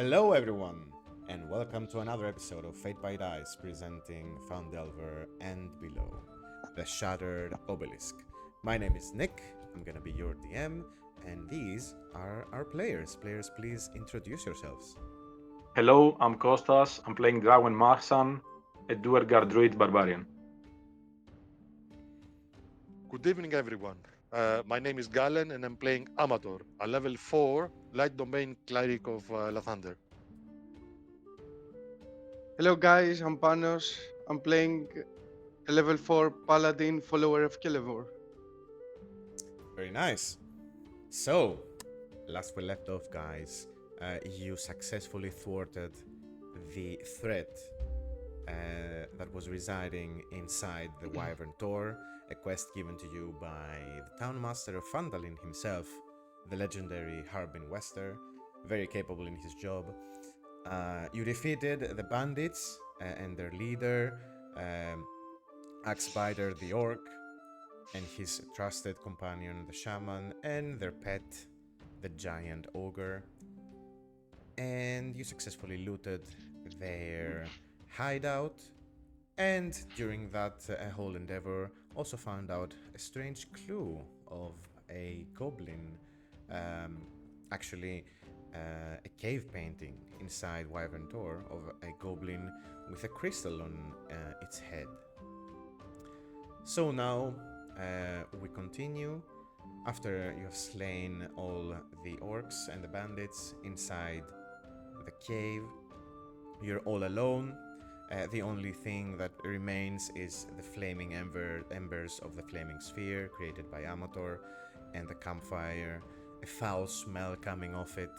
Hello, everyone, and welcome to another episode of Fate by Dice presenting Phandelver and Below, the Shattered Obelisk. My name is Nick, I'm gonna be your DM, and these are our players. Players, please introduce yourselves. Hello, I'm Kostas. I'm playing Drawen Mahsan, a Duergar Druid Barbarian. Good evening, everyone. My name is Galen, and I'm playing Amator, a level 4 light domain cleric of Lathander. Hello guys, I'm Panos. I'm playing a level 4 Paladin follower of Phandelver. Very nice. So, last we left off, guys, you successfully thwarted the threat that was residing inside the Wyvern Tor, a quest given to you by the Townmaster of Phandalin himself, the legendary Harbin Wester, very capable in his job. You defeated the bandits and their leader, Axebiter the Orc, and his trusted companion, the Shaman, and their pet, the Giant Ogre. And you successfully looted their hideout, and during that whole endeavor, also found out a strange clue of a goblin, actually a cave painting inside Wyvern Tor of a goblin with a crystal on its head. So now we continue. After you have slain all the orcs and the bandits inside the cave, you're all alone. The only thing that remains is the flaming embers of the flaming sphere created by Amator, and the campfire, a foul smell coming off it,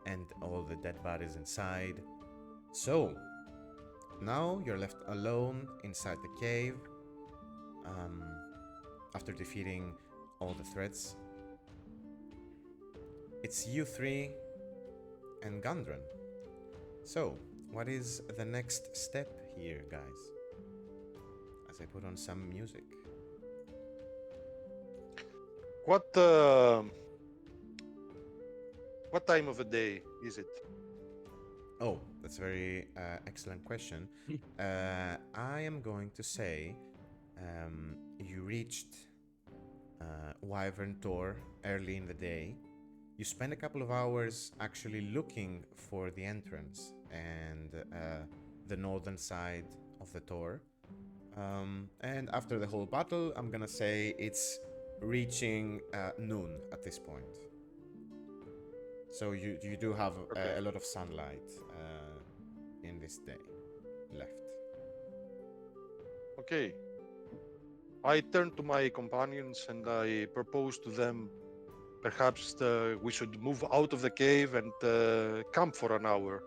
and all the dead bodies inside. So, now you're left alone inside the cave, after defeating all the threats. It's you three and Gundren. So, what is the next step here, guys? As I put on some music. What time of the day is it? Oh, that's a very excellent question. I am going to say you reached Wyvern Tor early in the day. You spend a couple of hours actually looking for the entrance and the northern side of the Tor. And after the whole battle, I'm gonna say it's reaching noon at this point. So you do have Okay. a lot of sunlight in this day left. Okay. I turn to my companions and I propose to them perhaps we should move out of the cave and camp for an hour.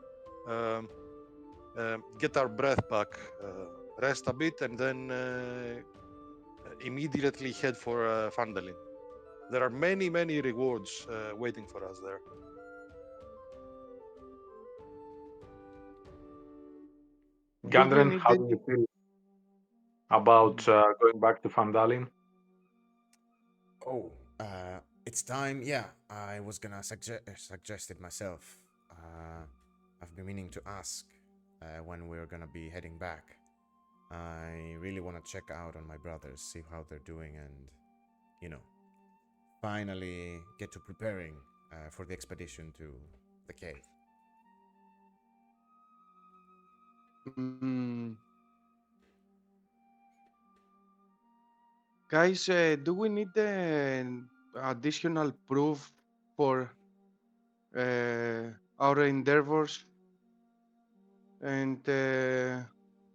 Get our breath back, rest a bit, and then immediately head for Phandalin. There are many, many rewards waiting for us there. Do we Gandren, need how do any... you feel about going back to Phandalin? Oh, it's time. Yeah, I was gonna suggest it myself. I've been meaning to ask when we're gonna be heading back. I really want to check out on my brothers, see how they're doing, and finally get to preparing for the expedition to the cave. Guys, do we need additional proof for our endeavors and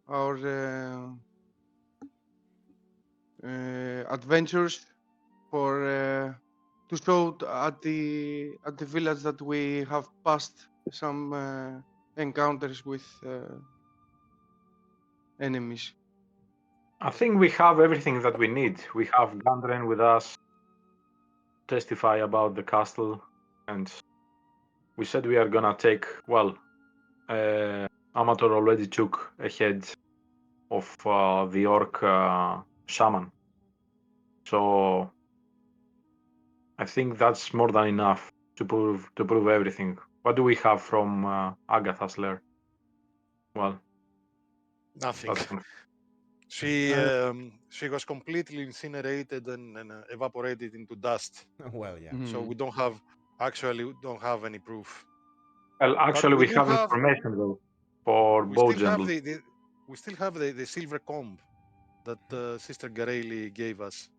our adventures for to show at the village that we have passed some encounters with enemies? I think we have everything that we need. We have Gandren with us, testify about the castle, and we said we are gonna take, Amator already took a head of the orc shaman. So I think that's more than enough to prove everything. What do we have from Agatha's lair? Well, Nothing. that's one. She was completely incinerated and evaporated into dust. Well, yeah. So Mhm. we don't have any proof. Well, But actually, we we do have have information though for we both still have genders. the silver comb that Sister Gareli gave us.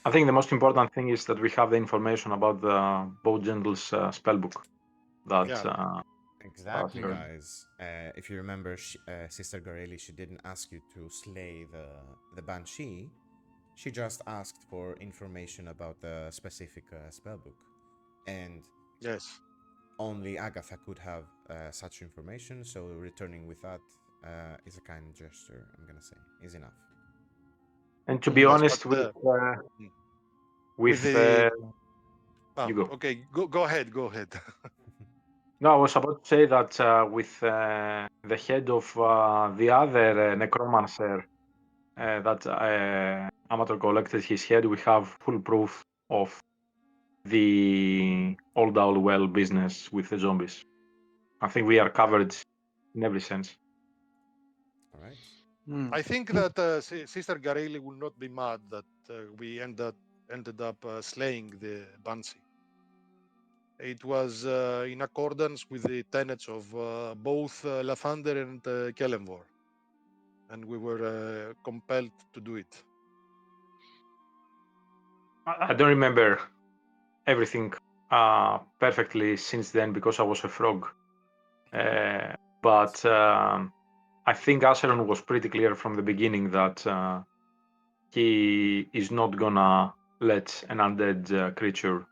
I think the most important thing is that we have the information about the both genders spellbook. That Yeah. Exactly, sure. guys. If you remember, Sister Gareli, she didn't ask you to slay the banshee. She just asked for information about the specific spellbook, and Yes. only Agatha could have such information. So returning with that is a kind gesture. I'm gonna say is enough. And to be Yes, honest, but with with the you go. okay, go ahead. No, I was about to say that with the head of the other necromancer that Amator collected his head, we have full proof of the all well business with the zombies. I think we are covered in every sense. All right. Mm. I think that Sister Gareli will not be mad that we ended up slaying the Banshee. It was in accordance with the tenets of both Lathander and Kellenvor, and we were compelled to do it. I don't remember everything perfectly since then because I was a frog. But I think Acheron was pretty clear from the beginning that he is not gonna let an undead creature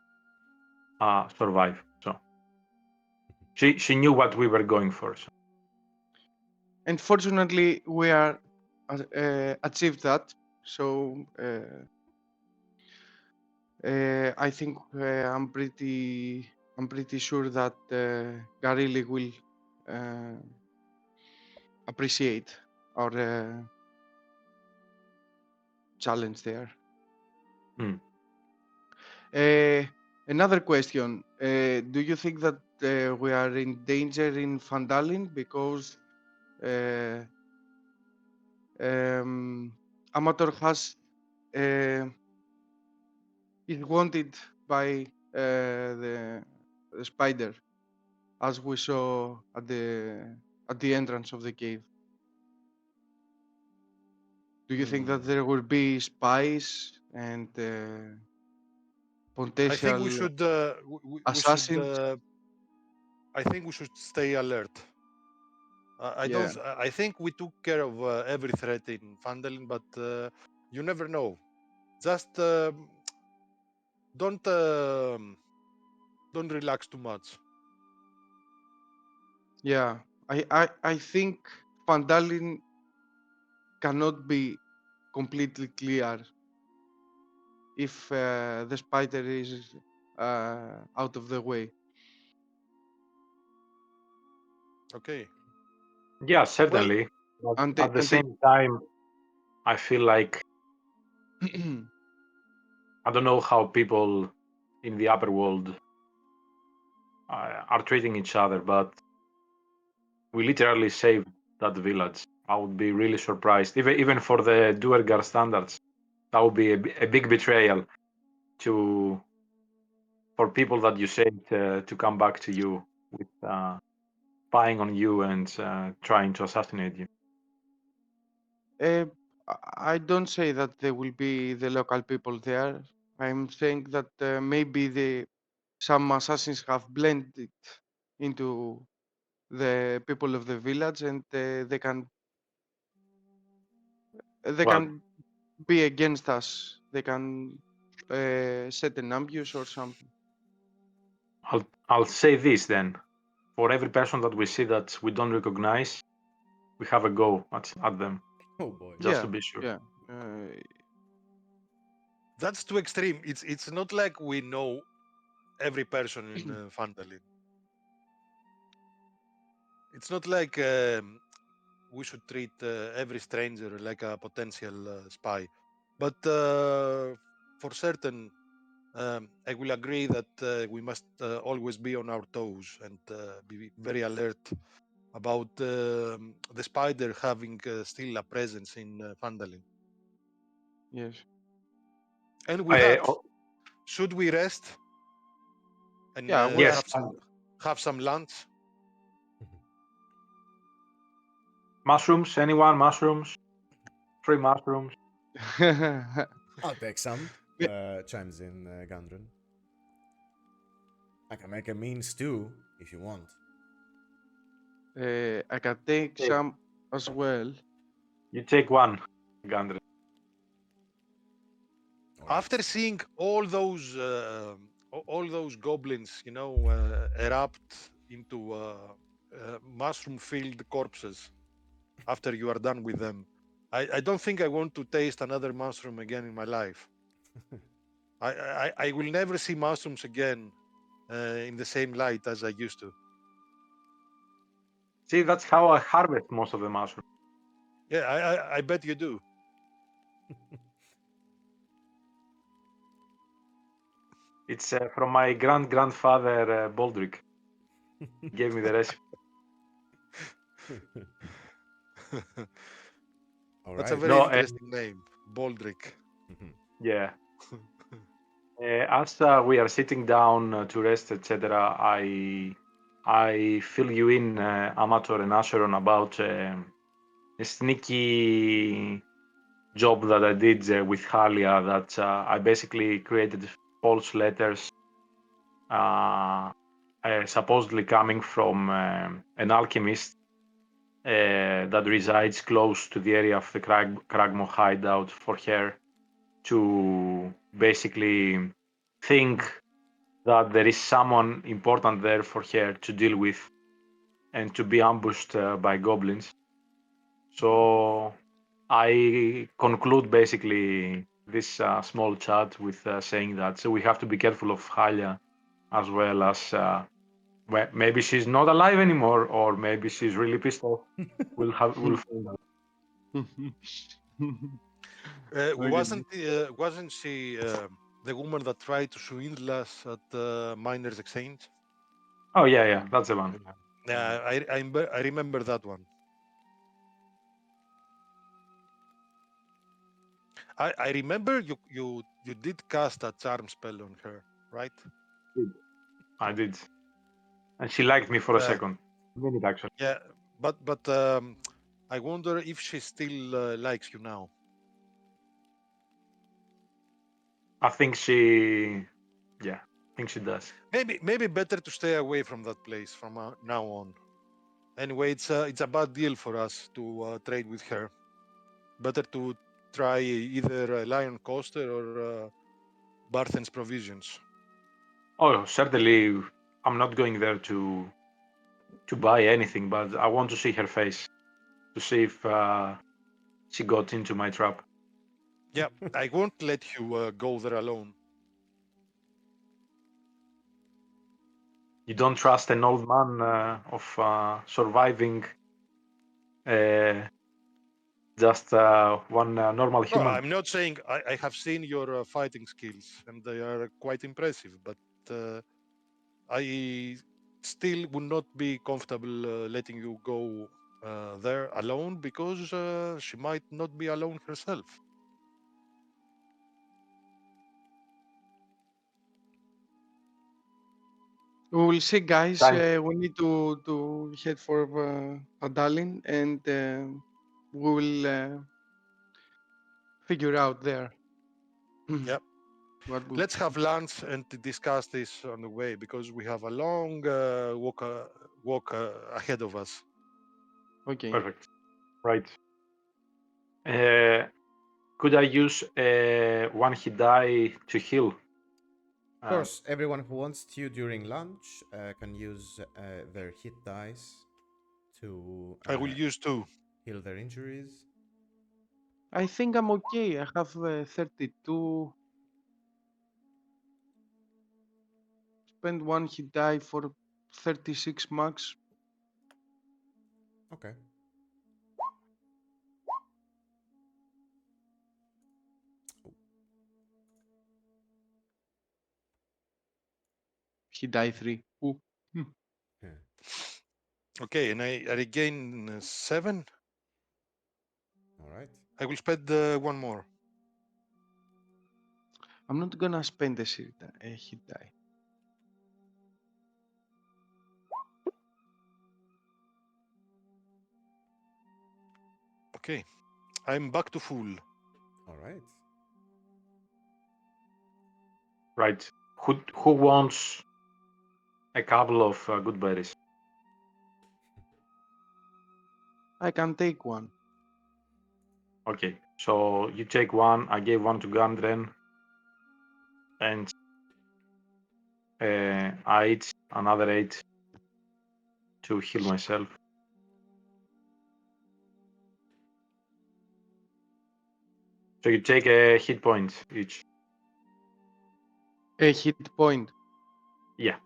survive. So she knew what we were going for. So. And fortunately, we are achieved that. So I think I'm pretty sure that Garili will appreciate our challenge there. Hmm. Another question: do you think that we are in danger in Phandalin because Amator has is wanted by the spider, as we saw at the entrance of the cave? Do you think that there will be spies and I think we potential should assassins? I think we should stay alert. I Yeah, don't. I think we took care of every threat in Phandalin, but you never know. Just don't relax too much. yeah. I think Phandalin cannot be completely clear if the spider is out of the way. Okay. Yeah, Well, certainly. But And at the same time, I feel like I don't know how people in the upper world are treating each other, but we literally saved that village. I would be really surprised, even for the Duergar standards. That would be a big betrayal for people that you saved to come back to you with spying on you and trying to assassinate you. Uh, I don't say that there will be the local people there. I'm saying that maybe some assassins have blended into the people of the village, and they Well, can be against us. They can set an ambush or something. I'll say this then. For every person that we see that we don't recognize, we have a go at them, Oh boy. just Yeah, to be sure. yeah. that's too extreme. It's not like we know every person in Phandalin. It's not like we should treat every stranger like a potential spy. But for certain, I will agree that we must always be on our toes and be very alert about the spider having still a presence in Phandalin. Yes. And with that, oh, should we rest and Yeah, we yes, have some lunch? mushrooms. Anyone? Mushrooms? Free mushrooms. I'll take some, Yeah. chimes in Gundren. I can make a mean stew if you want. I can take Okay. some as well. You take one, Gundren. All right. After seeing all those goblins, erupt into mushroom-filled corpses after you are done with them, I don't think I want to taste another mushroom again in my life. I will never see mushrooms again in the same light as I used to. See, that's how I harvest most of the mushrooms. Yeah, I bet you do. It's from my grandfather Baldric. He gave me the recipe. All That's a right. very No, interesting name, Baldric. yeah. As we are sitting down to rest, etc., I fill you in, Amator and Acheron, about a sneaky job that I did with Halia. That I basically created false letters, supposedly coming from an alchemist that resides close to the area of the Kragmo hideout, for her to basically think that there is someone important there for her to deal with and to be ambushed by goblins. So I conclude basically this small chat with saying that so we have to be careful of Halia, as well as maybe she's not alive anymore, or maybe she's really pissed off. We'll find out. Wasn't she the woman that tried to swindle us at Miners Exchange? Oh yeah, that's the one. Yeah, I remember that one. I remember you did cast a charm spell on her, right? I did, and she liked me for a Uh, second. A minute actually. yeah, but I wonder if she still likes you now. I think she does. Maybe better to stay away from that place from now on. Anyway, it's a bad deal for us to trade with her. Better to try either Lion Coaster or Barthen's Provisions. Oh, certainly, I'm not going there to buy anything, but I want to see her face to see if she got into my trap. Yeah, I won't let you go there alone. You don't trust an old man of surviving just one normal No, human. I'm not saying I have seen your fighting skills, and they are quite impressive, but I still would not be comfortable letting you go there alone because she might not be alone herself. We'll see, guys. Time. We need to head for Phandalin, and we will figure out there. Yep. What we... Let's have lunch and discuss this on the way because we have a long walk ahead of us. Okay. Perfect. Right. Could I use one hit die to heal? Of course, everyone who wants to during lunch can use their hit dice to I will use 2. heal their injuries. I think I'm okay. I have 32. Spend one hit die for 36 max. Okay. He died 3. Ooh. Yeah. Okay, and I regain 7. All right. I will spend one more. I'm not gonna spend the hit die. Okay, I'm back to full. All right. Right. Who wants a couple of good berries? I can take one. Okay, so you take one. I gave one to Gandren, and I eat another 8 to heal myself. So you take a hit point each. A hit point. Yeah,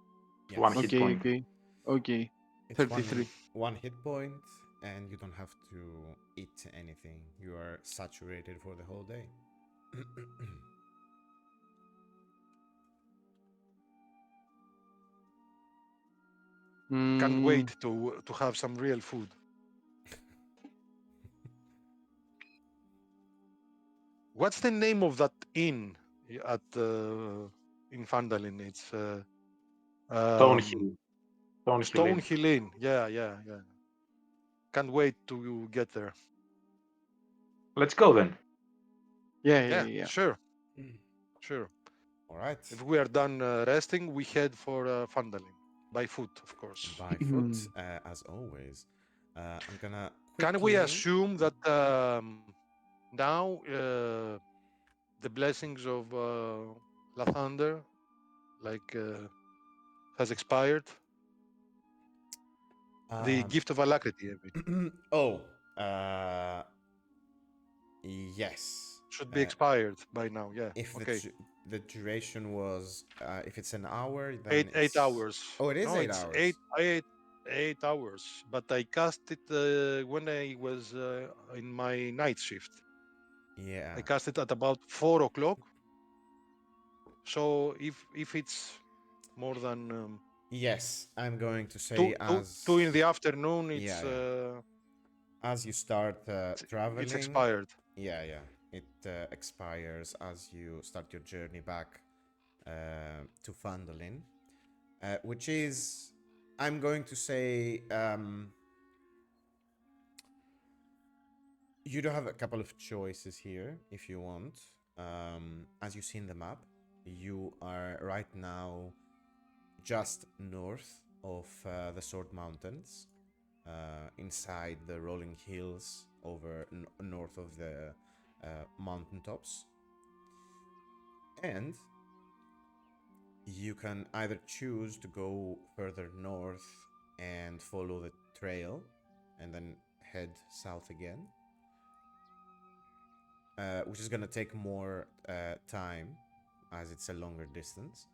Yes. one hit Okay, point. okay. It's 33. one hit point, and you don't have to eat anything. You are saturated for the whole day. Can't Mm, wait to have some real food. What's the name of that inn at in Phandalin? It's Stonehill. Stone Hill Inn. Yeah. Can't wait to get there. Let's go then. yeah. Sure. All right. If we are done resting, we head for Phandalin by foot, of course. By foot, as always. I'm gonna quickly. Can we assume that now the blessings of Lathander has expired? The gift of alacrity, I mean. Oh, uh, yes. Should be expired by now. Yeah. If Okay. the duration was, if it's an hour, then Eight hours. Oh, it is No, 8 it's hours. 8 hours. But I cast it when I was in my night shift. Yeah. I cast it at about 4 o'clock. So if it's more than Yes, I'm going to say two in the afternoon, it's as you start traveling. it's expired. Yeah. It expires as you start your journey back to Phandalin, which is, I'm going to say, you do have a couple of choices here if you want. As you see in the map, you are right now just north of the Sword Mountains, inside the rolling hills over north of the mountaintops. And you can either choose to go further north and follow the trail and then head south again, which is going to take more time as it's a longer distance.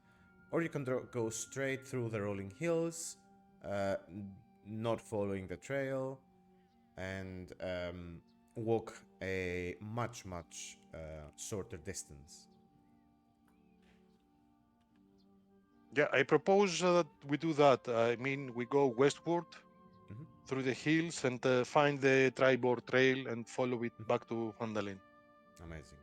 Or you can go straight through the rolling hills, not following the trail, and walk a much shorter distance. Yeah, I propose that we do that. I mean, we go westward through the hills and find the Tribor Trail and follow it back to Phandalin. Amazing.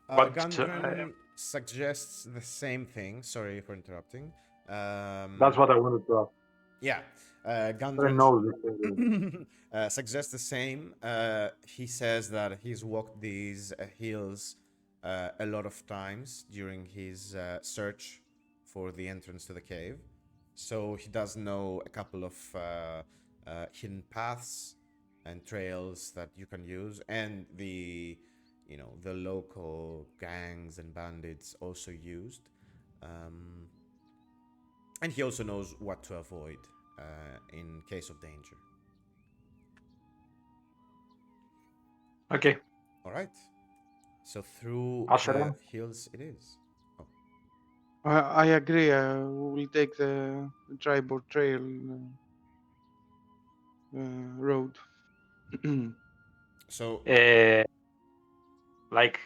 But Gundren suggests the same thing. Sorry for interrupting. that's what I wanted to ask. Yeah, Gundren knows this. suggests the same. He says that he's walked these hills a lot of times during his search for the entrance to the cave. So he does know a couple of hidden paths and trails that you can use, and the local gangs and bandits also used. And he also knows what to avoid in case of danger. Okay. All right. So through Acheron? the hills it is. Oh. I agree. We'll take the Tribor Trail road. So Like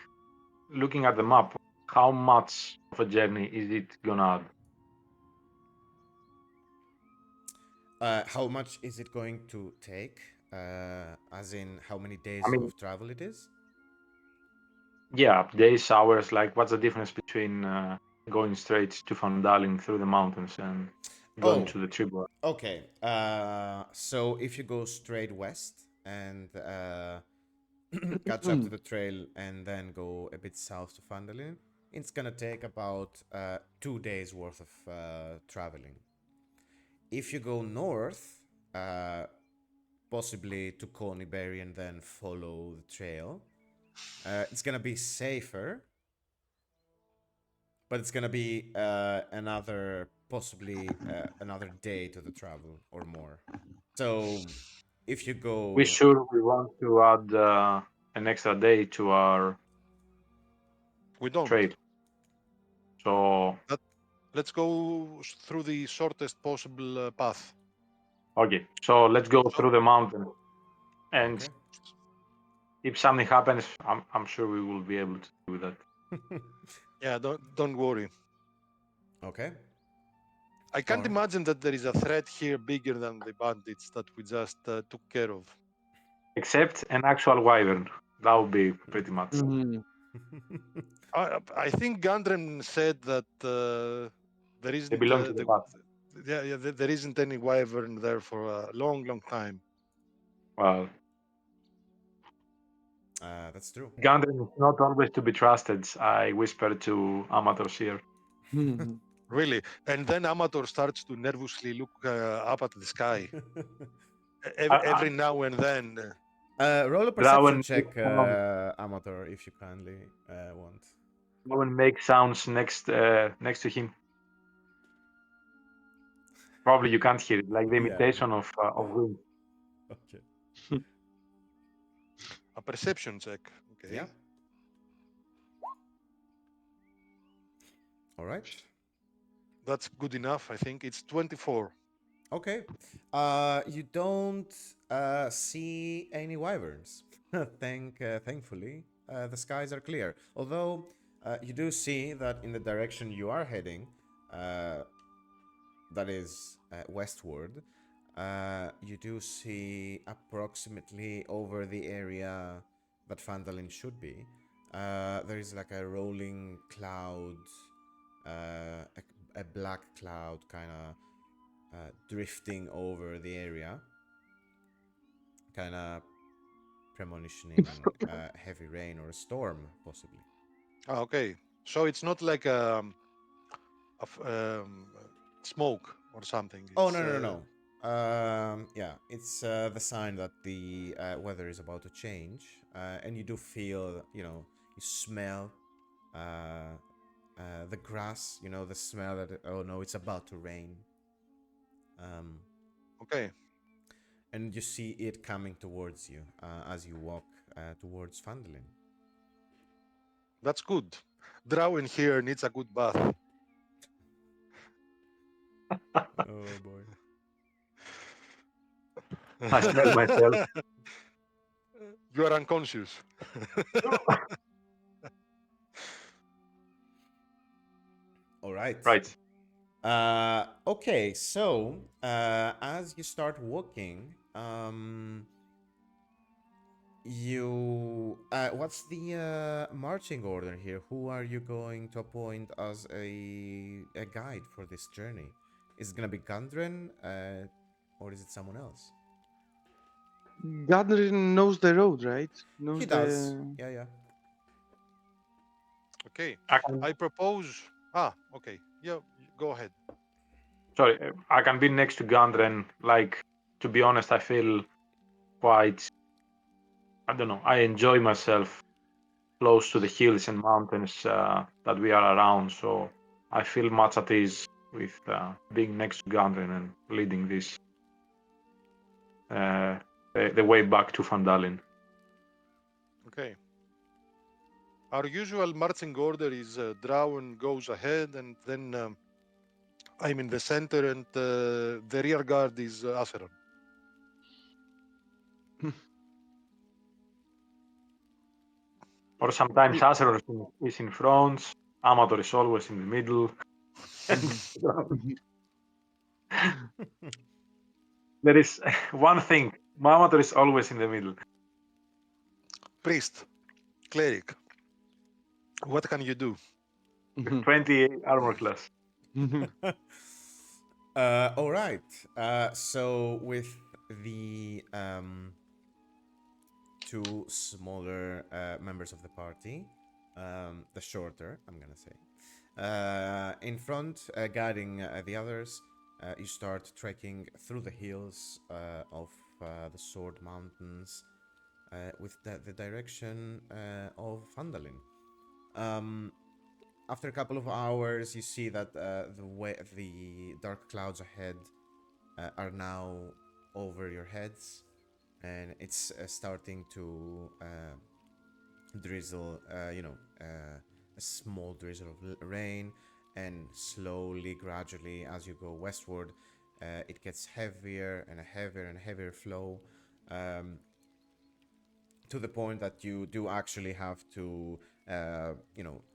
looking at the map, how much of a journey is it gonna add? How much is it going to take? As in, how many I days mean, of travel it is? yeah, days, hours. Like, what's the difference between going straight to Phandalin through the mountains and going Oh, to the tribal? okay. So if you go straight west and catch up to the trail and then go a bit south to Phandalin, it's gonna take about 2 days worth of traveling. If you go north, uh, possibly to Cornyberry and then follow the trail, it's gonna be safer, but it's gonna be another possibly another day to the travel or more. So if you We go, sure we want to add an extra day to our We don't. trail. So, Let's go through the shortest possible path. okay. So let's go through the mountain. And okay. if something happens, I'm sure we will be able to do that. Yeah, don't worry. Okay. I can't Alright. imagine that there is a threat here bigger than the bandits that we just took care of. Except an actual wyvern. That would be pretty much. I think Gandren said that there They isn't belong to the past. there isn't any wyvern there for a long time. Well, That's true. Gundren is not always to be trusted. I whispered to Amators here. Really. And then Amator starts to nervously look up at the sky every now and then. Roll a perception Drawen check, Amator, if you kindly want. make sounds next to him. Probably you can't hear it, like the Yeah. imitation of wind. Okay. A perception check. Okay. Yeah. All right. That's good enough, I think. It's 24. Okay. You don't see any wyverns. Thankfully, the skies are clear. Although you do see that in the direction you are heading, that is westward, you do see approximately over the area that Phandalin should be. There is like a rolling cloud, a black cloud kind of drifting over the area, kind of premonitioning heavy rain or a storm, possibly. Okay. So it's not like smoke or something. Oh, It's no. Yeah, it's the sign that the weather is about to change, and you do feel, you smell the grass, the smell that, oh no, it's about to rain. okay. And you see it coming towards you as you walk towards Phandalin. That's good. Drawen here needs a good bath. Oh boy. I smell myself. You are unconscious. All right. Right. Okay, so as you start walking, what's the marching order here? Who are you going to appoint as a guide for this journey? Is it gonna be Gundren, or is it someone else? Gandrin knows the road, right? He Knows does. the. Yeah. Okay. I can, I propose. Okay. Yeah, go ahead. sorry, I can be next to Gundren. Like, to be honest, I feel quite, I don't know, I enjoy myself close to the hills and mountains that we are around. So I feel much at ease with being next to Gundren and leading this the way back to Phandalin. Okay. Our usual marching order is Drawen goes ahead, and then I'm in the center, and the rear guard is Acheron. Or sometimes Acheron is in front, Amator is always in the middle. And there is one thing. Amator is always in the middle. Priest, cleric. What can you do? With 20 armor class. All right. So with the two smaller members of the party, the shorter, I'm gonna say, in front, guiding the others, you start trekking through the hills of the Sword Mountains with the direction of Phandalin. After a couple of hours, you see that the dark clouds ahead are now over your heads, and it's starting to drizzle. A small drizzle of rain, and slowly, gradually, as you go westward, it gets heavier and a heavier and heavier flow. To the point that you do actually have to,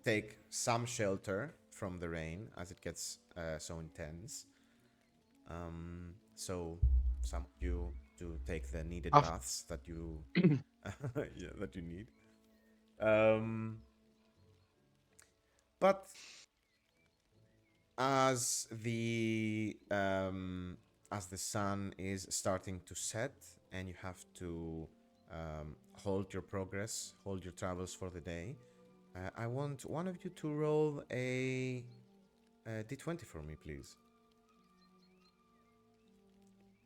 take some shelter from the rain as it gets so intense. So some of you do take the needed Af- baths that you, yeah, that you need. But as the sun is starting to set, and you have to hold your progress, hold your travels for the day, I want one of you to roll a d20 for me, please.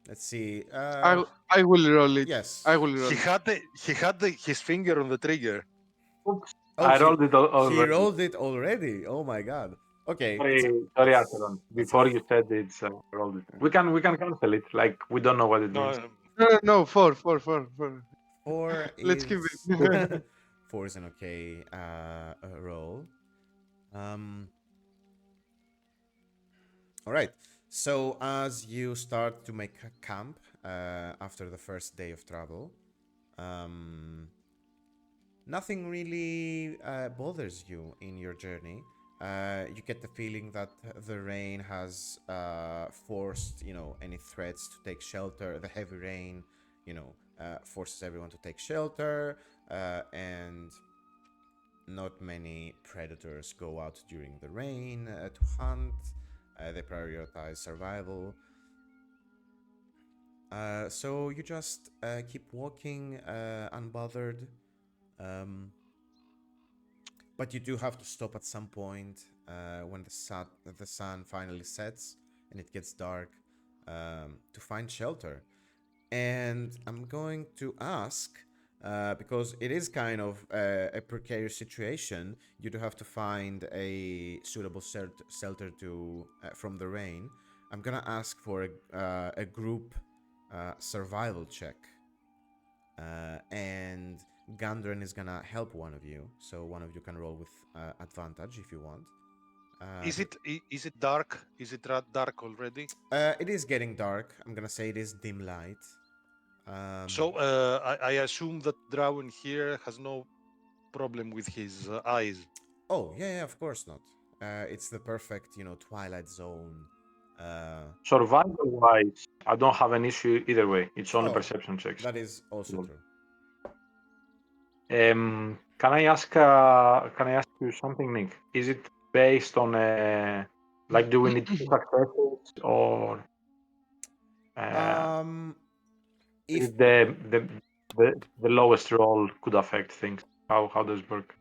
Let's see. I will roll it. Yes. I will roll He it. had his finger on the trigger. Oops. Oh, I rolled it he already. rolled it already. Oh my god. Okay. Sorry, Acheron. that's Before a- you said it, I rolled it. We can cancel it. Like we don't know what it means. No, No, four. Four Let's is keep it. four is an okay roll. All right. So as you start to make a camp after the first day of travel, nothing really bothers you in your journey. You get the feeling that the rain has forced, any threats to take shelter. The heavy rain, forces everyone to take shelter, and not many predators go out during the rain to hunt. They prioritize survival. So you just keep walking unbothered. But you do have to stop at some point when the sun finally sets and it gets dark, to find shelter. And I'm going to ask, because it is kind of a precarious situation, you do have to find a suitable shelter to from the rain. I'm gonna ask for a group survival check, and Gundren is gonna help one of you, so one of you can roll with advantage if you want. Is it dark? Is it dark already? It is getting dark. I'm gonna say it is dim light. So I assume that Drawen here has no problem with his eyes. Oh yeah, of course not. It's the perfect, Twilight Zone. Survival wise, I don't have an issue either way. It's only Oh, perception checks. that is also Cool. true. Can I ask you something, Nick? Is it based on like do we need 2 successes or If is the lowest roll could affect things? How does it work?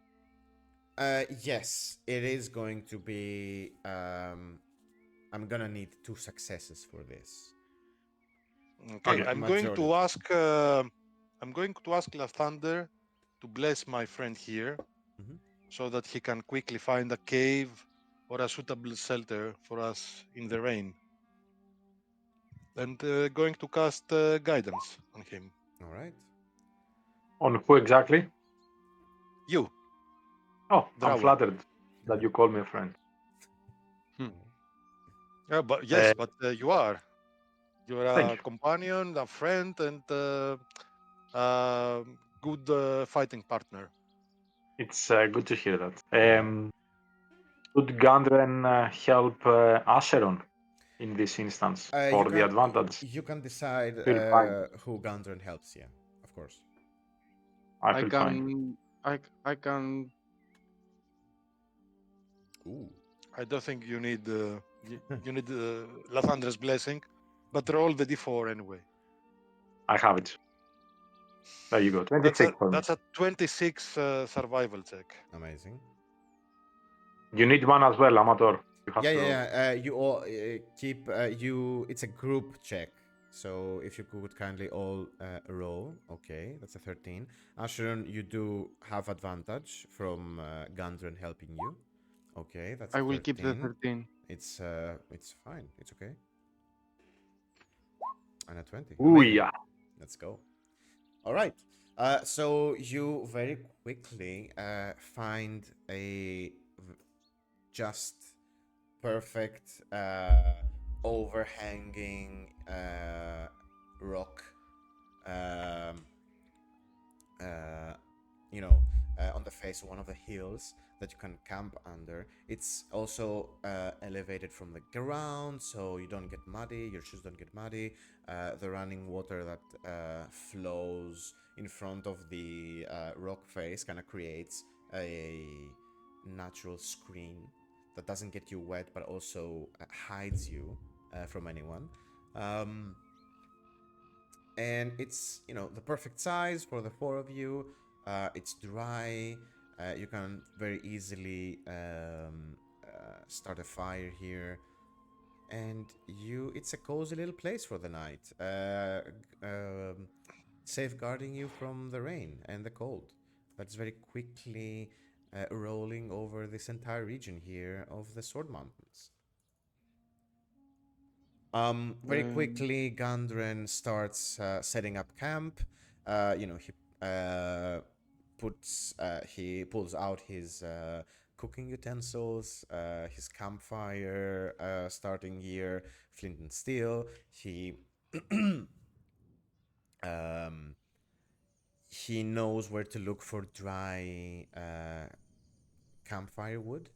yes, it is going to be. I'm gonna need 2 successes for this. Okay, Okay. I'm going Majority. to ask. I'm going to ask Lathander to bless my friend here, Mhm. so that he can quickly find a cave or a suitable shelter for us in the rain. And going to cast guidance on him. All right. On who exactly? You, Oh, I'm Drawen. flattered that you call me a friend. Yeah, but yes, but you are. You're Thank a you. companion, a friend, and good fighting partner. It's good to hear that. Would Gundren help Acheron in this instance You for the can advantage? you can decide Feel fine. who Gundren helps. Yeah, of course. I I feel fine. I can. Ooh. I don't think you need you need Lathandra's blessing, but roll the d4 anyway. I have it. There you go. 26 for me. That's a 26 survival check. Amazing. You need one as well, Amator. You have Yeah, to yeah, roll. yeah. You all keep you. It's a group check. So if you could kindly all roll. Okay, that's a 13. Asheron, you do have advantage from Gundren helping you. Okay, that's a I will keep the 13. 13. It's fine. It's okay. And a 20. Ooh, Amazing. yeah. Let's go. All right. So you very quickly find a just perfect overhanging rock, um, uh, on the face of one of the hills that you can camp under. It's also elevated from the ground, so you don't get muddy, your shoes don't get muddy. The running water that flows in front of the rock face kind of creates a natural screen that doesn't get you wet but also hides you from anyone. And it's the perfect size for the four of you. It's dry. You can very easily start a fire here, and it's a cozy little place for the night, safeguarding you from the rain and the cold that's very quickly rolling over this entire region here of the Sword Mountains. Very Um, quickly, Gundren starts setting up camp. He pulls out his cooking utensils, his campfire, starting gear, flint and steel. Um, he knows where to look for dry campfire wood.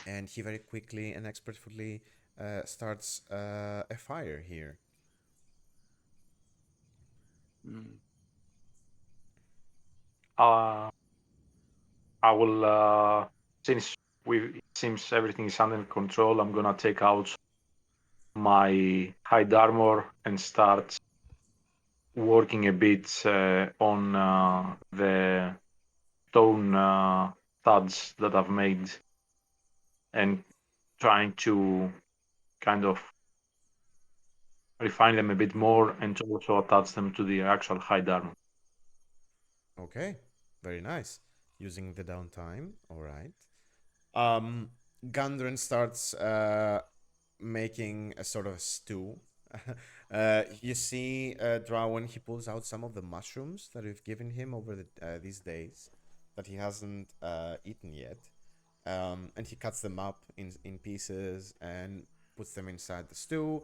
And he very quickly and expertly starts a fire here. mm, I will, since it seems everything is under control, I'm gonna take out my hide armor and start working a bit on the stone studs that I've made and trying to kind of refine them a bit more and to also attach them to the actual hide armor. Okay, very nice. Using the downtime, all right. Um, Gundren starts making a sort of stew. You see, Drawen, he pulls out some of the mushrooms that we've given him over these days that he hasn't eaten yet. And he cuts them up in pieces and puts them inside the stew.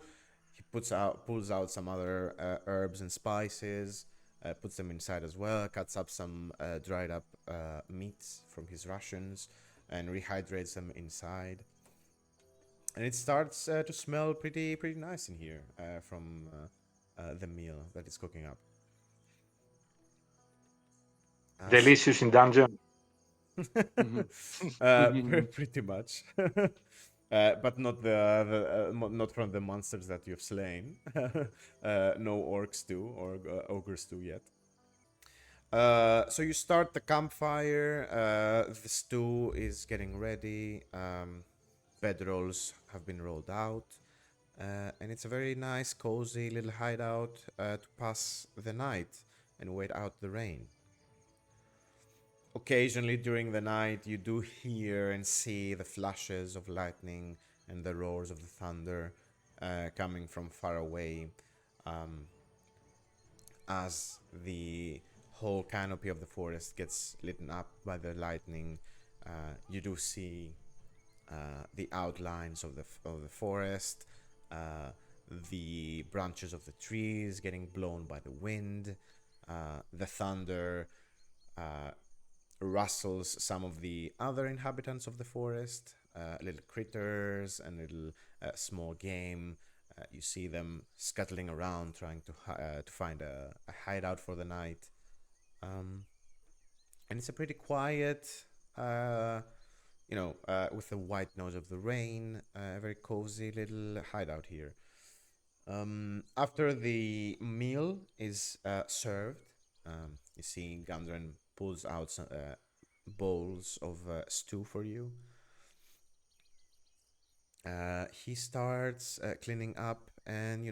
He pulls out some other herbs and spices, puts them inside as well. Cuts up some dried up meats from his rations and rehydrates them inside. And it starts to smell pretty nice in here from the meal that is cooking up. Delicious in dungeon. mhm, Pretty much. But not from the monsters that you've slain. No orc stew or ogre stew yet. So you start the campfire. The stew is getting ready. Bedrolls have been rolled out. And it's a very nice, cozy little hideout to pass the night and wait out the rain. Occasionally during the night, you do hear and see the flashes of lightning and the roars of the thunder coming from far away, as the whole canopy of the forest gets lit up by the lightning. You do see the outlines of the forest, the branches of the trees getting blown by the wind, the thunder rustles some of the other inhabitants of the forest, little critters and little small game. You see them scuttling around trying to find a hideout for the night. And it's a pretty quiet, with the white noise of the rain, a very cozy little hideout here. After the meal is served, you see Gundren pulls out some bowls of stew for you. He starts cleaning up and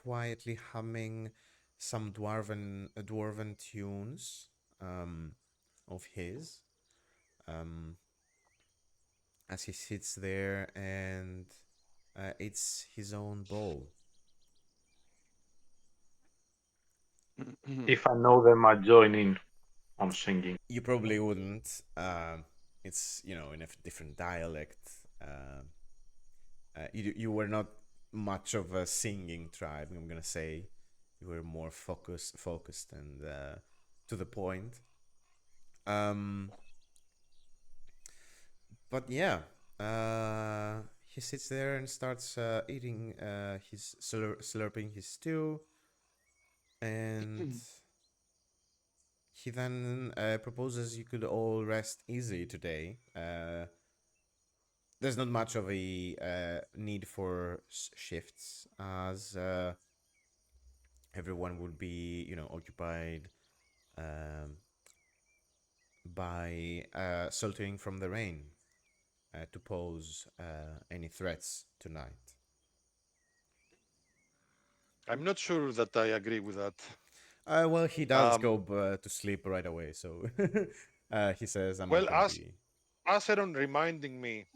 quietly humming some dwarven tunes of his, um, as he sits there and eats his own bowl. If I know them, I join in on singing. You probably wouldn't. It's in a different dialect. You were not much of a singing tribe. I'm gonna say you were more focused and to the point. Um, but yeah, he sits there and starts eating his slurping his stew, and he then proposes you could all rest easy today. There's not much of a need for shifts, as everyone would be, occupied um, by sheltering from the rain to pose any threats tonight. I'm not sure that I agree with that. Well, he does Um, go to sleep right away, so he says, "I'm not well, gonna be." Acheron reminding me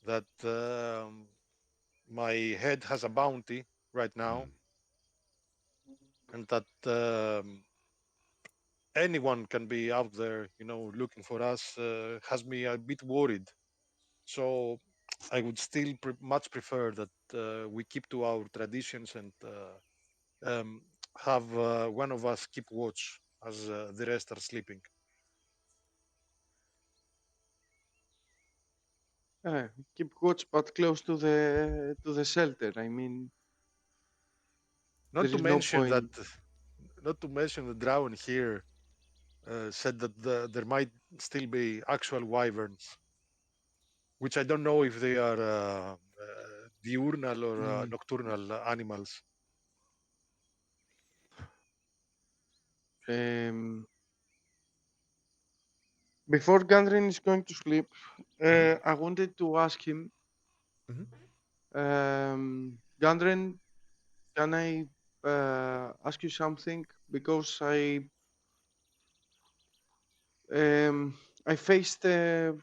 that my head has a bounty right now, Mm. and that anyone can be out there, looking for us, has me a bit worried. So I would still much prefer that we keep to our traditions and have one of us keep watch as the rest are sleeping. Keep watch, but close to the shelter. I mean, Not there to is no mention that, point. not to mention the Drawen here said that there might still be actual wyverns, which I don't know if they are diurnal or Mm. nocturnal animals. Um, Before Gandrin is going to sleep, Mm-hmm. I wanted to ask him, Mm-hmm. Gandrin, can I ask you something? Because I faced a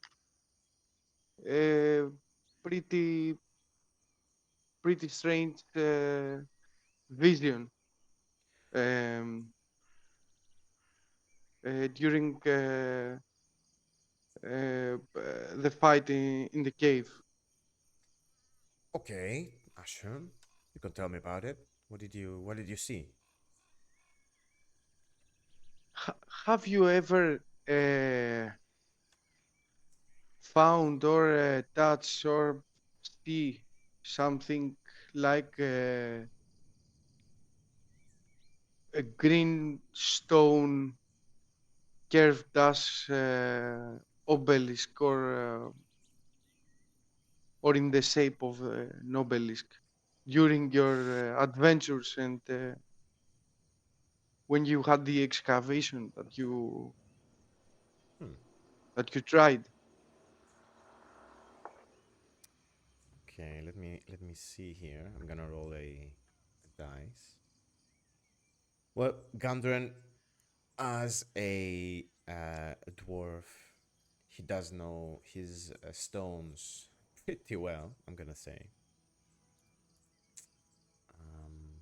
pretty strange vision um, during the fight in the cave. Okay, Ashram, you can tell me about it. What did you see? Have you ever found or touched or see something like a green stone curved as obelisk or in the shape of an obelisk during your adventures and when you had the excavation Hmm. that you tried? Okay, let me see here. I'm gonna roll a dice. Well, Gundren, as a dwarf, he does know his stones pretty well. I'm gonna say. Um,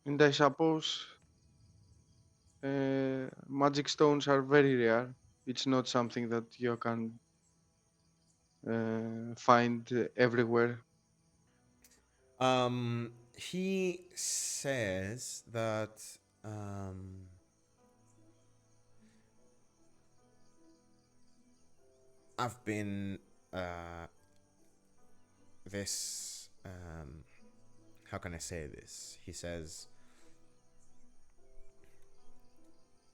And I suppose magic stones are very rare. It's not something that you can find everywhere. he says that um, I've been this how can I say this? He says,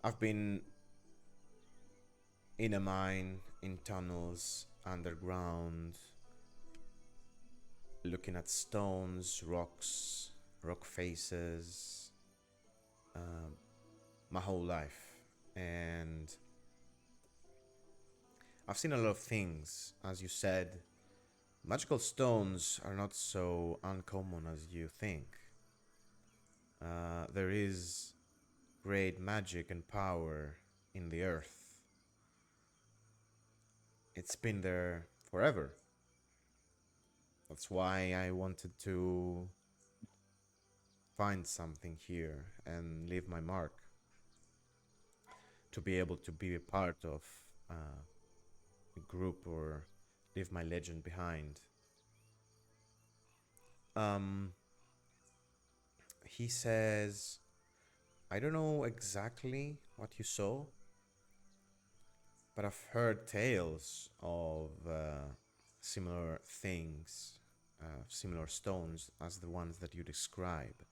I've been in a mine, in tunnels, underground, looking at stones, rocks, rock faces, my whole life. And I've seen a lot of things. As you said, magical stones are not so uncommon as you think. There is great magic and power in the earth. It's been there forever. That's why I wanted to find something here and leave my mark. To be able to be a part of a group or leave my legend behind. He says, I don't know exactly what you saw, but I've heard tales of similar things, similar stones as the ones that you describe.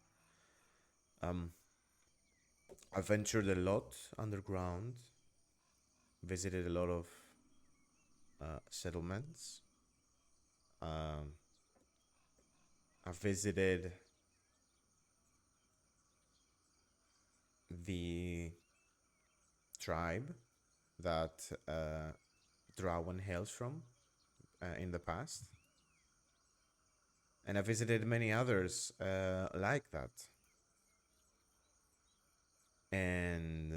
I've ventured a lot underground, visited a lot of settlements. I've visited the tribe that Drawen hails from in the past. And I visited many others like that. And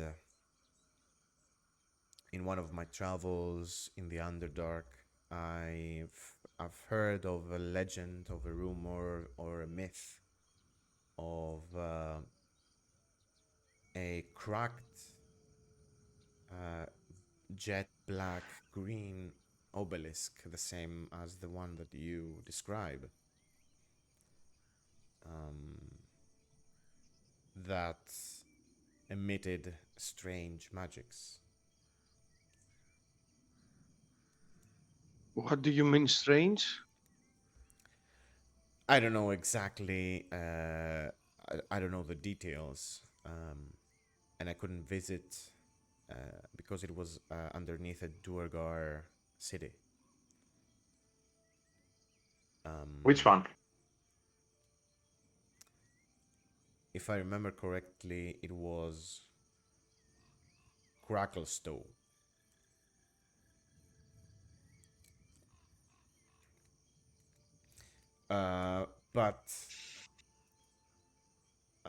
in one of my travels in the Underdark, I've heard of a legend, of a rumor, or a myth of a cracked jet black green obelisk, the same as the one that you describe. That emitted strange magics. What do you mean strange? I don't know exactly. I don't know the details, and I couldn't visit because it was underneath a Duergar city. Which one? If I remember correctly, it was Cracklestow. But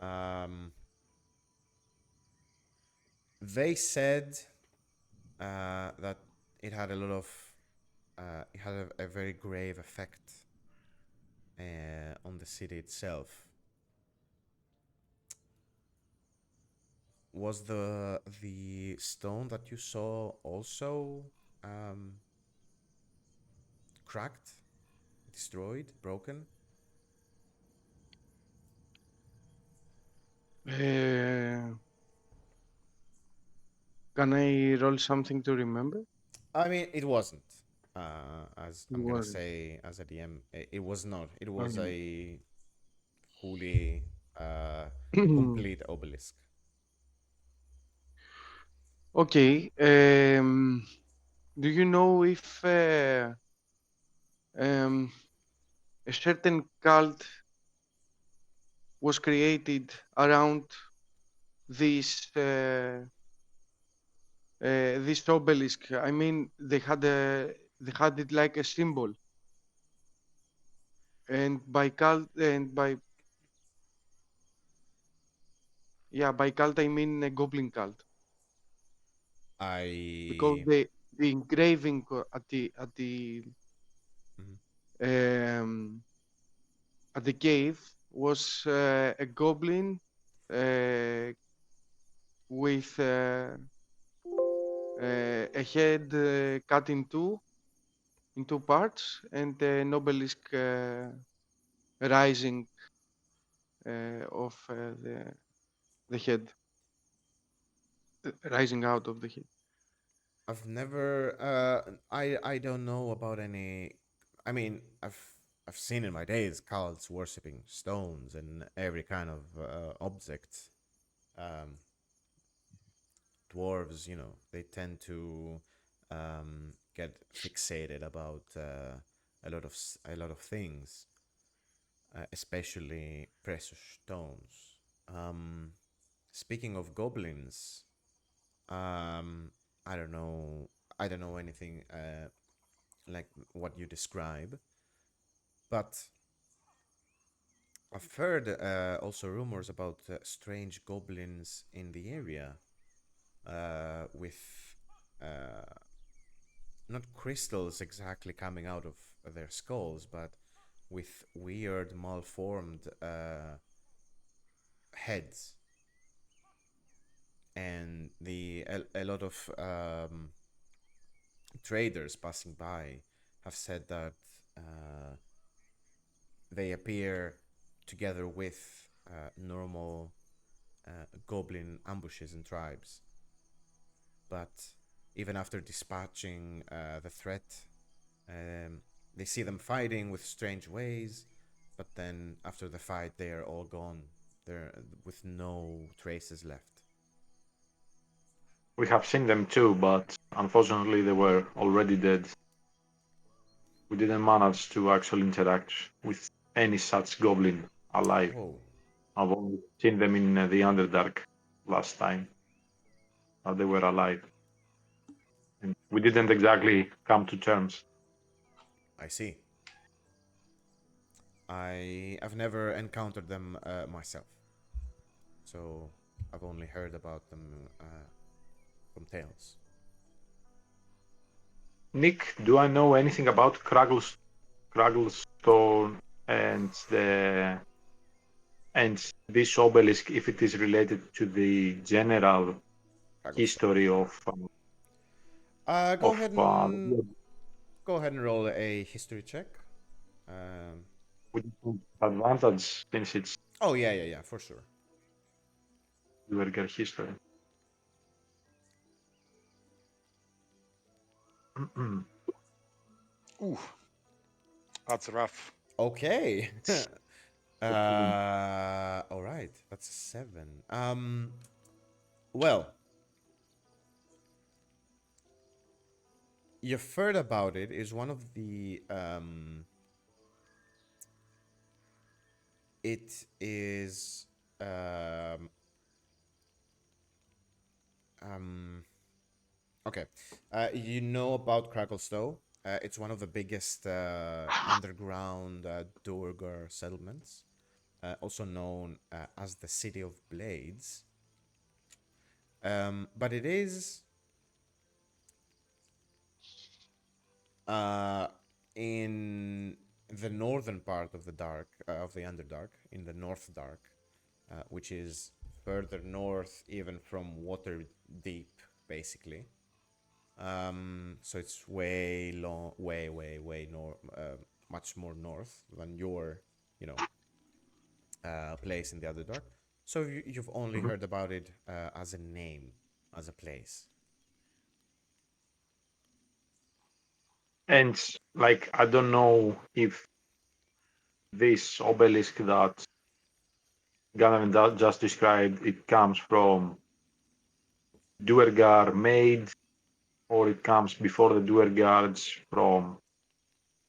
um, they said that it had a lot of it had a very grave effect on the city itself. Was the stone that you saw also cracked, destroyed, broken? Can I roll something to remember? I mean, it wasn't. As It I'm gonna wasn't. say, as a DM, it was not. It was Okay. a fully complete obelisk. Okay. Do you know if a certain cult was created around this this obelisk? I mean, they had it like a symbol, and by cult and by yeah, by cult I mean a goblin cult, because I the engraving Mhm. um, at the cave was a goblin uh, with a head cut in two parts, and an obelisk rising of the head, rising out of the head. I've never. I don't know about any. I mean, I've seen in my days cults worshipping stones and every kind of object. Um, Dwarves, they tend to get fixated about a lot of things, especially precious stones. Um, Speaking of goblins, um, I don't know. I don't know anything like what you describe, but I've heard also rumors about strange goblins in the area with uh, not crystals exactly coming out of their skulls, but with weird, malformed heads, and a lot of traders passing by have said that they appear together with normal goblin ambushes and tribes, but even after dispatching the threat, um, they see them fighting with strange ways, but then after the fight, they are all gone. They're with no traces left. We have seen them too, but unfortunately they were already dead. We didn't manage to actually interact with any such goblin alive. Whoa. I've only seen them in the Underdark last time that they were alive. And we didn't exactly come to terms. I see. I've never encountered them myself, so I've only heard about them from tales. Nick, do I know anything about Cragglestone and the and this obelisk, if it is related to the general Cragglestone. history Go of ahead and go ahead and roll a history check. Um, with advantage since it's oh yeah, for sure. Duergar history. Ooh, that's rough. Okay. All right. That's a 7. Well, you've heard about it. Is one of the It is um um okay. You know about Krakelstow. It's one of the biggest underground Duergar settlements, also known as the City of Blades. But it is uh, in the northern part of the Underdark, in the North Dark, which is further north, even from Waterdeep, basically. So it's way long, way north, much more north than your, you know, place in the Underdark. So you've only Mhm. heard about it as a name, as a place. And like I don't know if this obelisk that Ganavan just described it comes from Duergar made or it comes before the Duergards from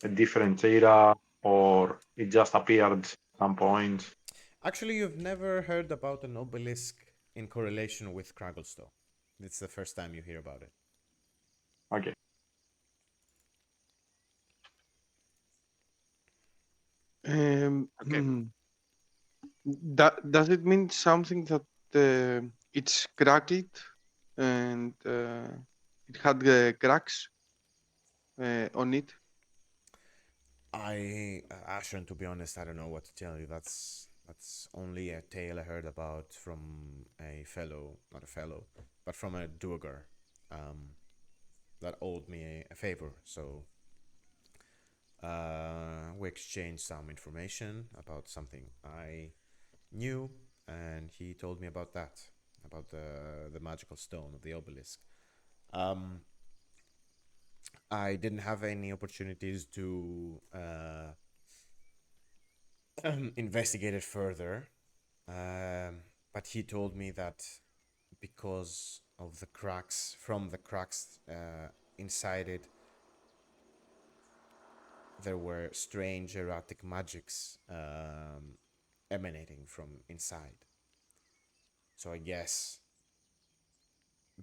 a different era or it just appeared at some point. Actually, you've never heard about an obelisk in correlation with Kragelstow. It's the first time you hear about it. Okay. Okay. Does it mean something that it's cracked and it had cracks on it? Acheron, to be honest, I don't know what to tell you. That's only a tale I heard about from a fellow, not a fellow, but from a Duergar, um, that owed me a favor. So we exchanged some information about something I knew, and he told me about that, about the magical stone of the obelisk. Um, I didn't have any opportunities to investigate it further, but he told me that because of the cracks, from the cracks inside it, there were strange erratic magics emanating from inside. So I guess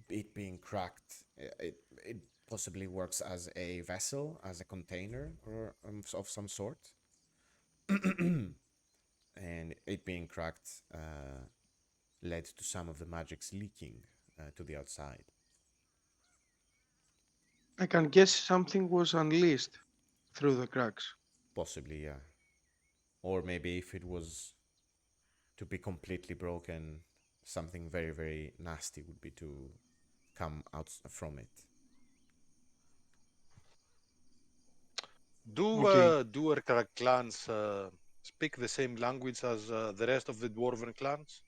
it being cracked, it possibly works as a vessel, as a container, or of some sort. And it being cracked led to some of the magics leaking to the outside. I can guess something was unleashed through the cracks. Possibly, yeah. Or maybe if it was to be completely broken, something very, very nasty would be to come out from it. Do Okay. Duergar clans speak the same language as the rest of the dwarven clans?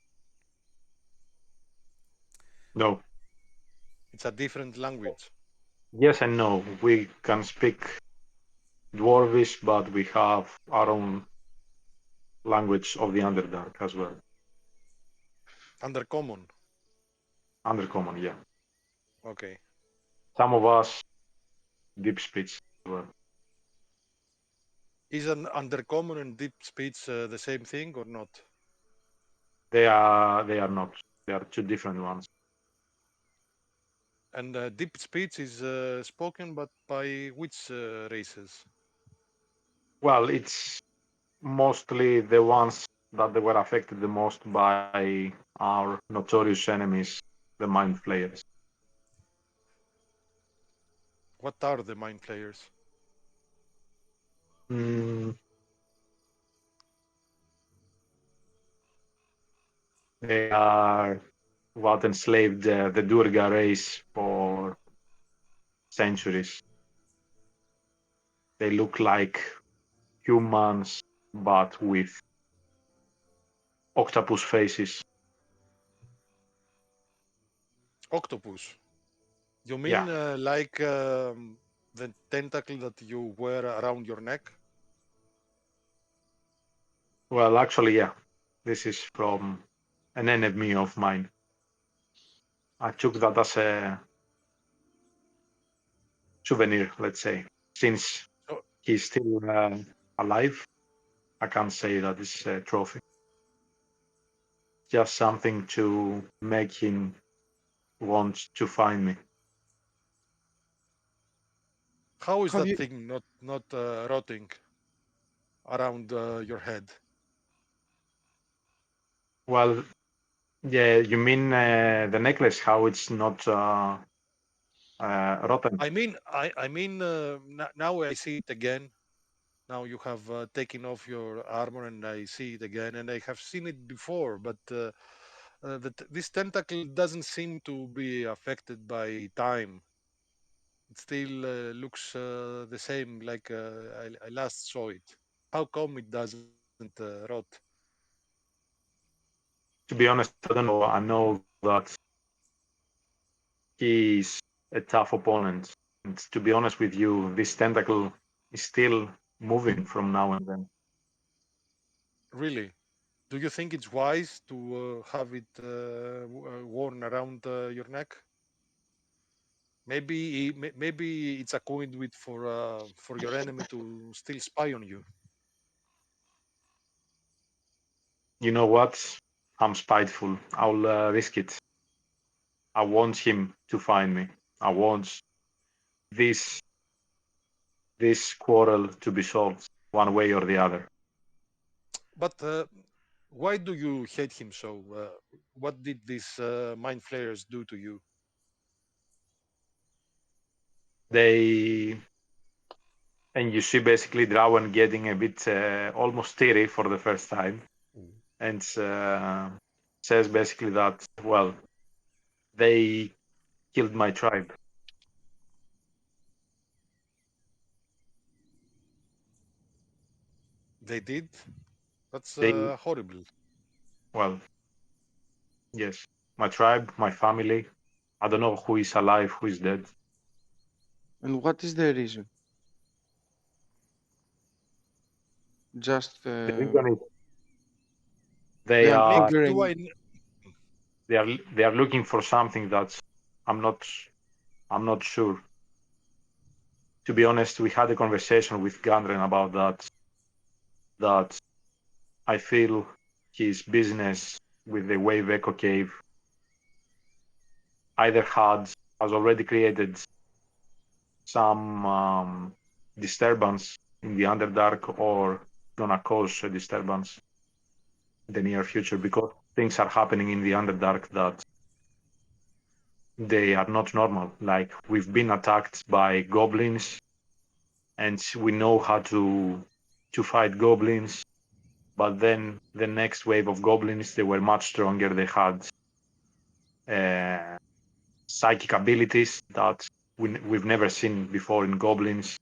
No. It's a different language. Yes and no. We can speak Dwarvish, but we have our own language of the Underdark as well. Undercommon. Undercommon, yeah. Okay. Some of us deep speech as well. Is an undercommon and deep speech the same thing or not? They are not. They are two different ones. And deep speech is spoken, but by which races? Well, it's mostly the ones that they were affected the most by our notorious enemies, the Mind Flayers. What are the mind players? Mm, they are what enslaved the Duergar race for centuries. They look like humans, but with octopus faces. Octopus. You Yeah. mean like the tentacle that you wear around your neck? Well, actually, yeah. This is from an enemy of mine. I took that as a souvenir, let's say. Since So, he's still alive, I can't say that it's a trophy. Just something to make him want to find me. how is Have that you thing not rotting around your head? Well, yeah, you mean the necklace, how it's not rotten? I mean, now I see it again. Now you have taken off your armor, and I see it again, and I have seen it before, but this tentacle doesn't seem to be affected by time. It still looks the same like I last saw it. How come it doesn't rot? To be honest, I don't know. I know that he's a tough opponent. And to be honest with you, this tentacle is still moving from now and then. Really? Do you think it's wise to have it worn around your neck? Maybe it's a conduit for your enemy to still spy on you. You know what? I'm spiteful. I'll risk it. I want him to find me. I want this this quarrel to be solved one way or the other. But why do you hate him so? What did these mind flayers do to you? They and you see basically Drawen getting a bit almost teary for the first time, Ooh. and says basically that well they killed my tribe. They did? That's They horrible. well yes, my tribe, my family. I don't know who is alive, who is dead. And what is the reason? Just The reason is they they are are Nick, do covering. I they are looking for something that's I'm not I'm not sure. To be honest, we had a conversation with Gandren about that. That I feel his business with the Wave Echo Cave either has already created some disturbance in the Underdark or gonna cause a disturbance in the near future because things are happening in the Underdark that they are not normal. Like we've been attacked by goblins and we know how to fight goblins, but then the next wave of goblins they were much stronger. They had uh, psychic abilities that we've never seen before in goblins.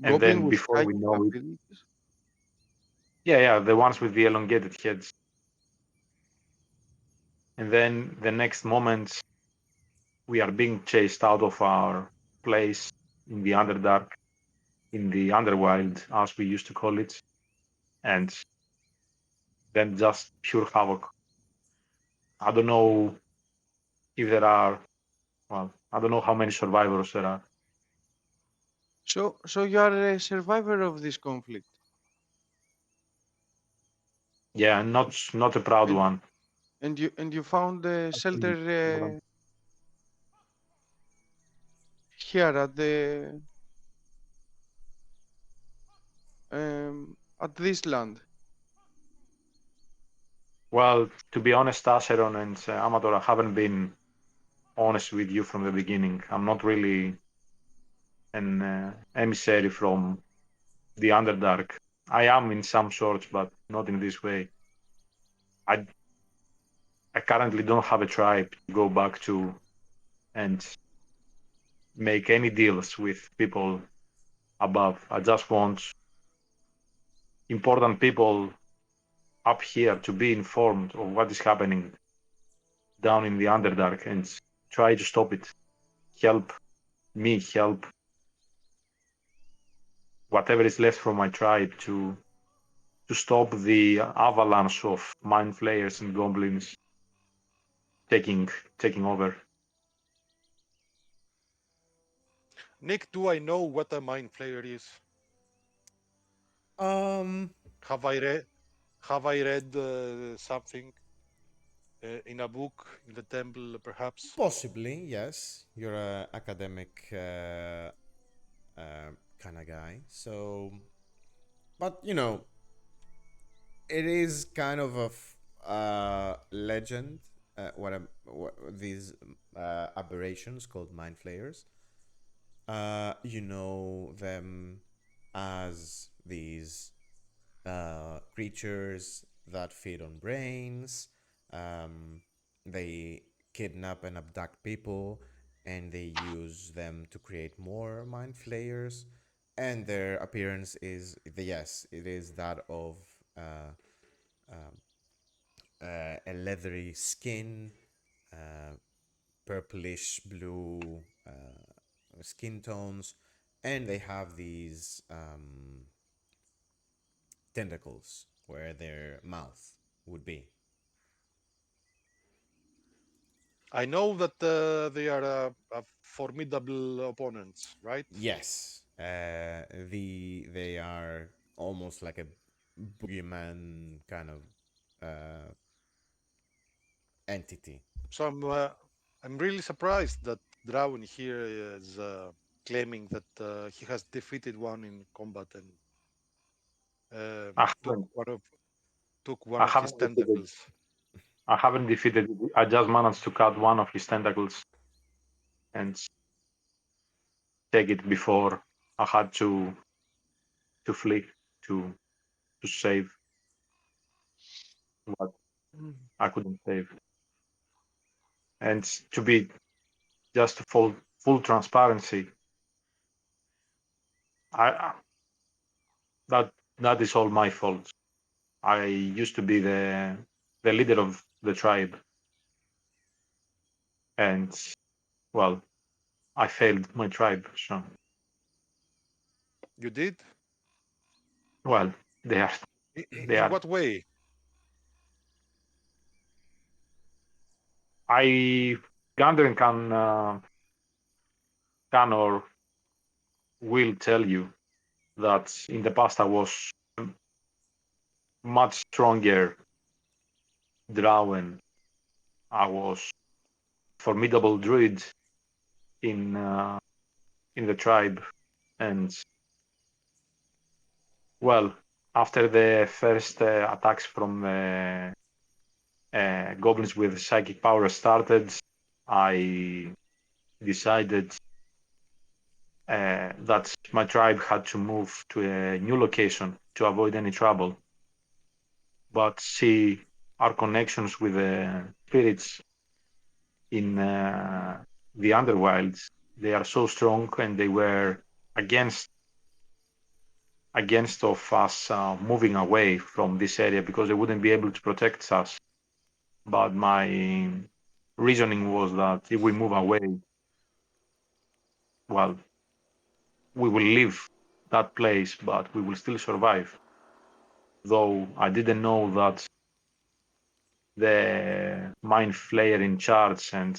And Goblin then with before we psychic know it, abilities. yeah, the ones with the elongated heads. And then the next moment, we are being chased out of our place in the Underdark, in the Underwild, as we used to call it, and then just pure havoc. I don't know if there are, well, I don't know how many survivors there are. So you are a survivor of this conflict, Yeah, not a proud and one. you found a shelter here at this land. Well, to be honest, Acheron and Amator, I haven't been honest with you from the beginning. I'm not really an emissary from the Underdark. I am in some sorts, but not in this way. I I currently don't have a tribe to go back to and make any deals with people above. I just want important people up here to be informed of what is happening down in the Underdark and try to stop it. Help me help whatever is left from my tribe to stop the avalanche of mind flayers and goblins taking over. Nick, do I know what a mind flayer is? Um, Have I read something in a book in the temple, perhaps? Possibly, yes. You're a academic kind of guy. So, but you know, it is kind of a legend. What these aberrations called mind flayers. You know them as these creatures that feed on brains. Um, they kidnap and abduct people, and they use them to create more mind flayers. And their appearance is yes, it is that of uh, um, a leathery skin, uh, purplish blue skin tones, and they have these tentacles where their mouth would be. I know that they are a formidable opponents, right? Yes, they are almost like a boogeyman kind of uh, entity. So I'm really surprised that Drawen here is claiming that he has defeated one in combat and I took haven't one I of his haven't defeated tentacles. I haven't defeated it. I just managed to cut one of his tentacles and take it before I had to flee to to save what I couldn't save. And to be just full transparency, I that that is all my fault. I used to be the leader of the tribe, and well, I failed my tribe. So You did? Well, they are. They In are. what way? I Gundren can or will tell you that in the past I was much stronger Drawen. I was formidable Druid in the tribe, and well, after the first attacks from goblins with psychic power started, I decided that my tribe had to move to a new location to avoid any trouble. But see, our connections with the spirits in the underworld, they are so strong, and they were against of us moving away from this area because they wouldn't be able to protect us. But my reasoning was that if we move away, well, we will leave that place, but we will still survive. Though I didn't know that the mind flayer in charge and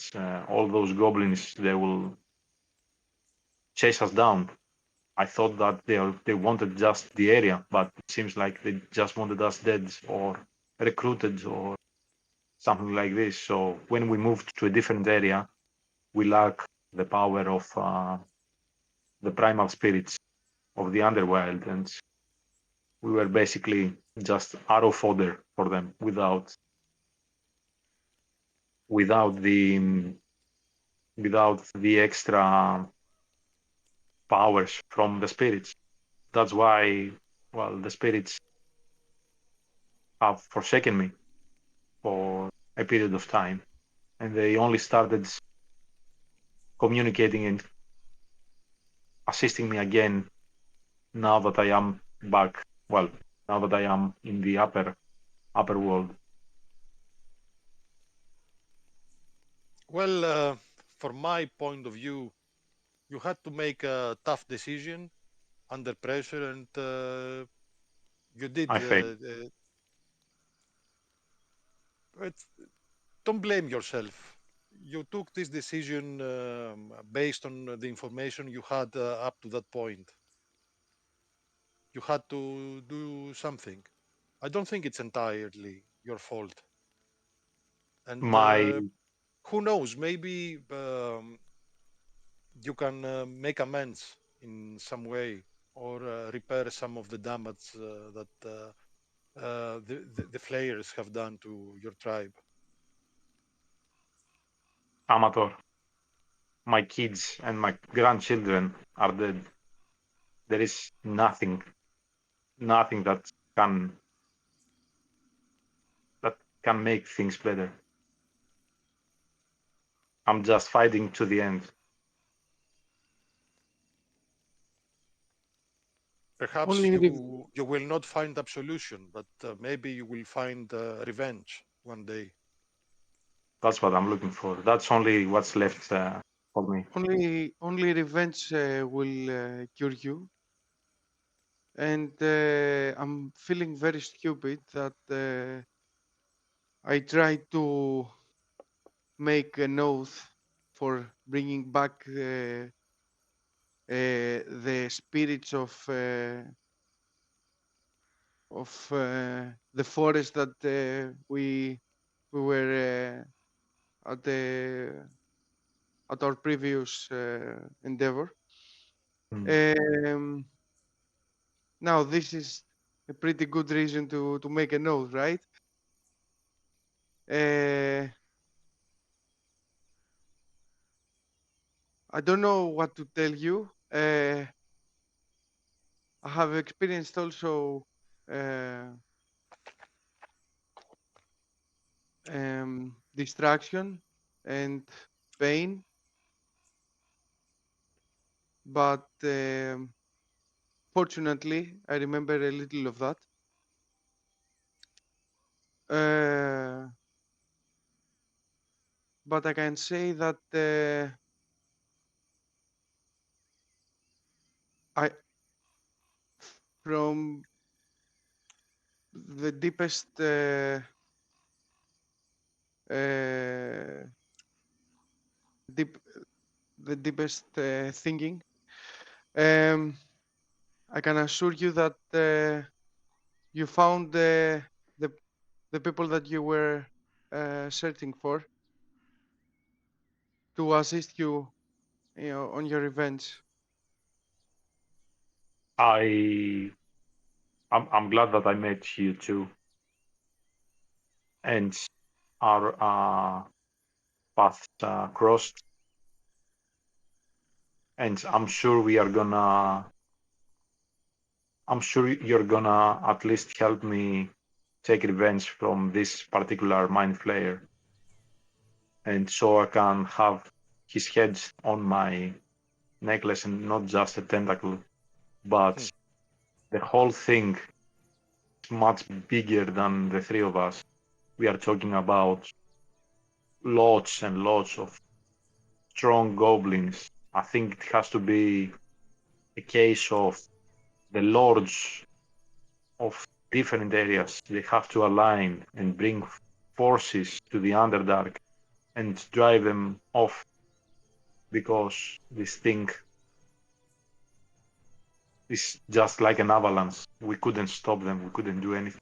all those goblins, they will chase us down. I thought that they wanted just the area, but it seems like they just wanted us dead or recruited or something like this. So when we moved to a different area, we lack the power of the primal spirits of the underworld, and we were basically just arrow fodder for them without the without the extra powers from the spirits. That's why, well, the spirits have forsaken me for a period of time, and they only started communicating and assisting me again now that I am back. Well, now that I am in the upper world. Well, from my point of view, you had to make a tough decision under pressure, and you did. I failed. But don't blame yourself. You took this decision based on the information you had up to that point. You had to do something. I don't think it's entirely your fault. And My who knows? Maybe you can make amends in some way or repair some of the damage that the flayers have done to your tribe. Amator, my kids and my grandchildren are dead. There is nothing can that can make things better. I'm just fighting to the end. Perhaps Only rev- you will not find absolution, but maybe you will find revenge one day. That's what I'm looking for. That's only what's left for me. only revenge will cure you. And I'm feeling very stupid that I tried to make an oath for bringing back the spirits of the forest that we were at our previous endeavor. Um, Now this is a pretty good reason to make a note, right? I don't know what to tell you. I have experienced also distraction and pain, but fortunately, I remember a little of that. But I can say that I from the deepest deep the deepest thinking. I can assure you that you found the people that you were searching for to assist you, on your revenge. I'm glad that I met you too, and our paths crossed. And I'm sure you're gonna at least help me take revenge from this particular mind flayer, and so I can have his head on my necklace and not just a tentacle, but the whole thing is much bigger than the three of us. We are talking about lots and lots of strong goblins. I think it has to be a case of the lords of different areas. They have to align and bring forces to the Underdark and drive them off, because this thing is just like an avalanche. We couldn't stop them. We couldn't do anything.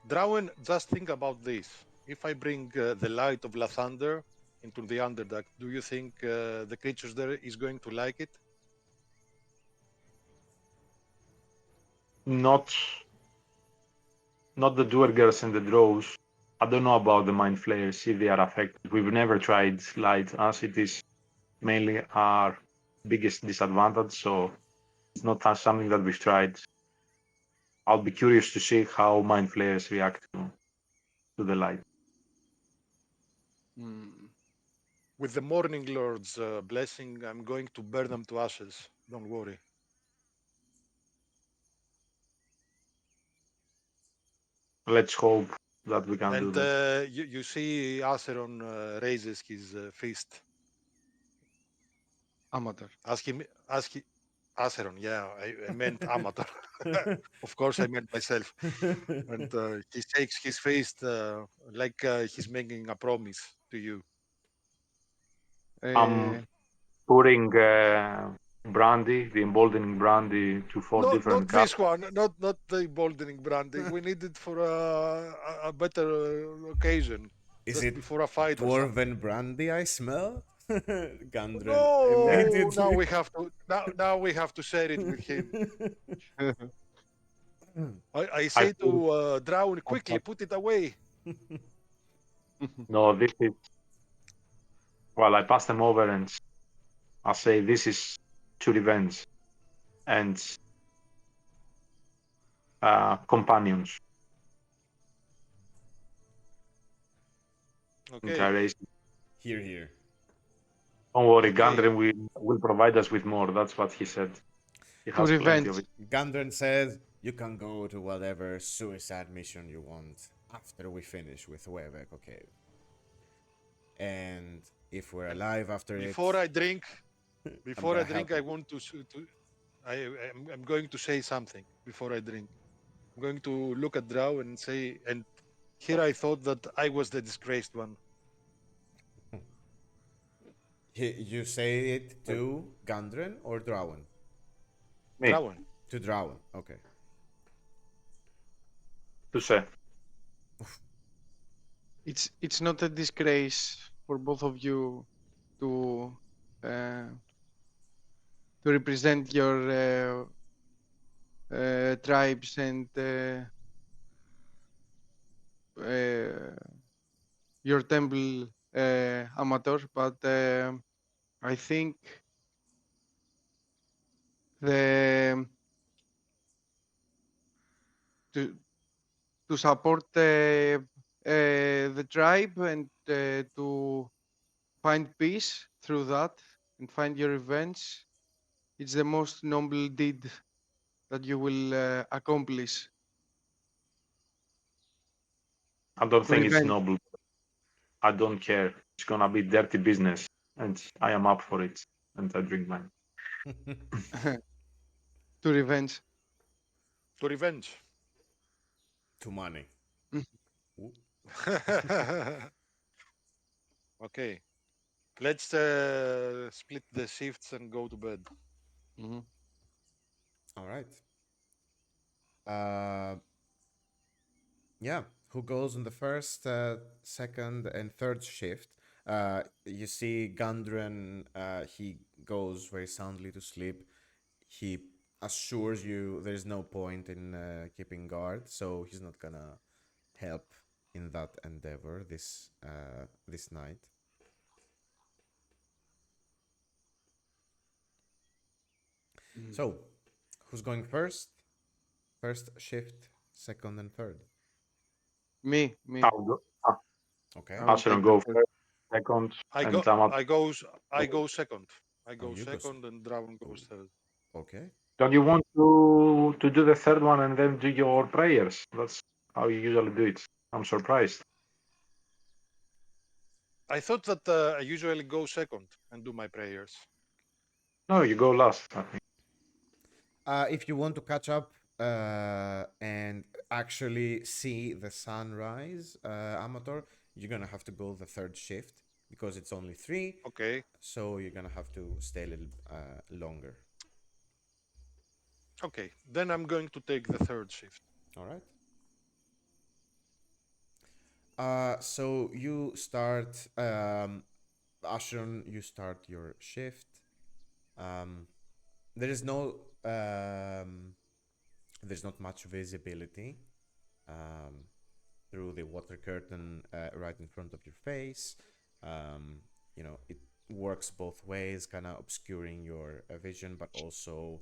Drawen, just think about this. If I bring the light of Lathander into the Underdark, do you think the creatures there is going to like it? Not the Duergars and the Drows. I don't know about the Mind Flayers, if they are affected. We've never tried light, as it is mainly our biggest disadvantage, so it's not something that we've tried. I'll be curious to see how Mind Flayers react to the light. With the Morning Lord's blessing, I'm going to burn them to ashes. Don't worry. Let's hope that we can do And that. you see Acheron raises his fist. Amator. Ask him, Acheron, yeah, I meant Amator. Of course, I meant myself. And he shakes his fist like he's making a promise to you. I'm pouring brandy, the emboldening brandy, to 4 different Not cups. this one, not the emboldening brandy. We need it for a better occasion, Is just it before a fight or something. dwarven brandy I smell? Gundren No, now immediately. we have to now we have to share it with him. I say to Drawen, quickly put it away. No, this is, well, I pass them over and I say this is to revenge and companions. Okay. Here, here. Don't worry, Okay. Gundren will provide us with more. That's what he said. He To has plenty revenge. of it. Gundren said, you can go to whatever suicide mission you want after we finish with Hueveco Cave. And if we're alive after Before it, I drink, gonna help I you. want to I'm going to say something before I drink. I'm going to look at Drow and say, and here I thought that I was the disgraced one. You say it to Gundren or Drawen? Me, Drowen. To Drawen, okay. to say. It's not a disgrace for both of you to represent your tribes and your temple, Amator, but I think the to support the tribe and to find peace through that and find your revenge. It's the most noble deed that you will accomplish. I don't think it's Revenge. noble. I don't care. It's gonna be dirty business, and I am up for it. And I drink mine. To revenge. To revenge. To money. Mm. Ooh. Okay. Let's split the shifts and go to bed. Mhm. All right. Uh, yeah. Who goes on the first, second, and third shift? You see Gundren, he goes very soundly to sleep. He assures you there's no point in keeping guard, so he's not gonna help in that endeavor this night. Mm. So, who's going first? First shift, second, and third. Me. I'll go. Okay. I will Acheron take the go first. first, second, I and go. Amator. I go second. I Oh, go you go. second, and Drawen Oh, goes third. okay. Don't you want to do the third one and then do your prayers? That's how you usually do it. I'm surprised. I thought that I usually go second and do my prayers. No, you go last. I think. If you want to catch up and actually see the sunrise, Amator, you're gonna have to go the third shift because it's only 3, Okay. so you're gonna have to stay a little longer. Okay. Then I'm going to take the third shift. All right. So you start, Ashron, you start your shift. Um, there is no, there's not much visibility um, through the water curtain right in front of your face. Um, it works both ways, kind of obscuring your vision, but also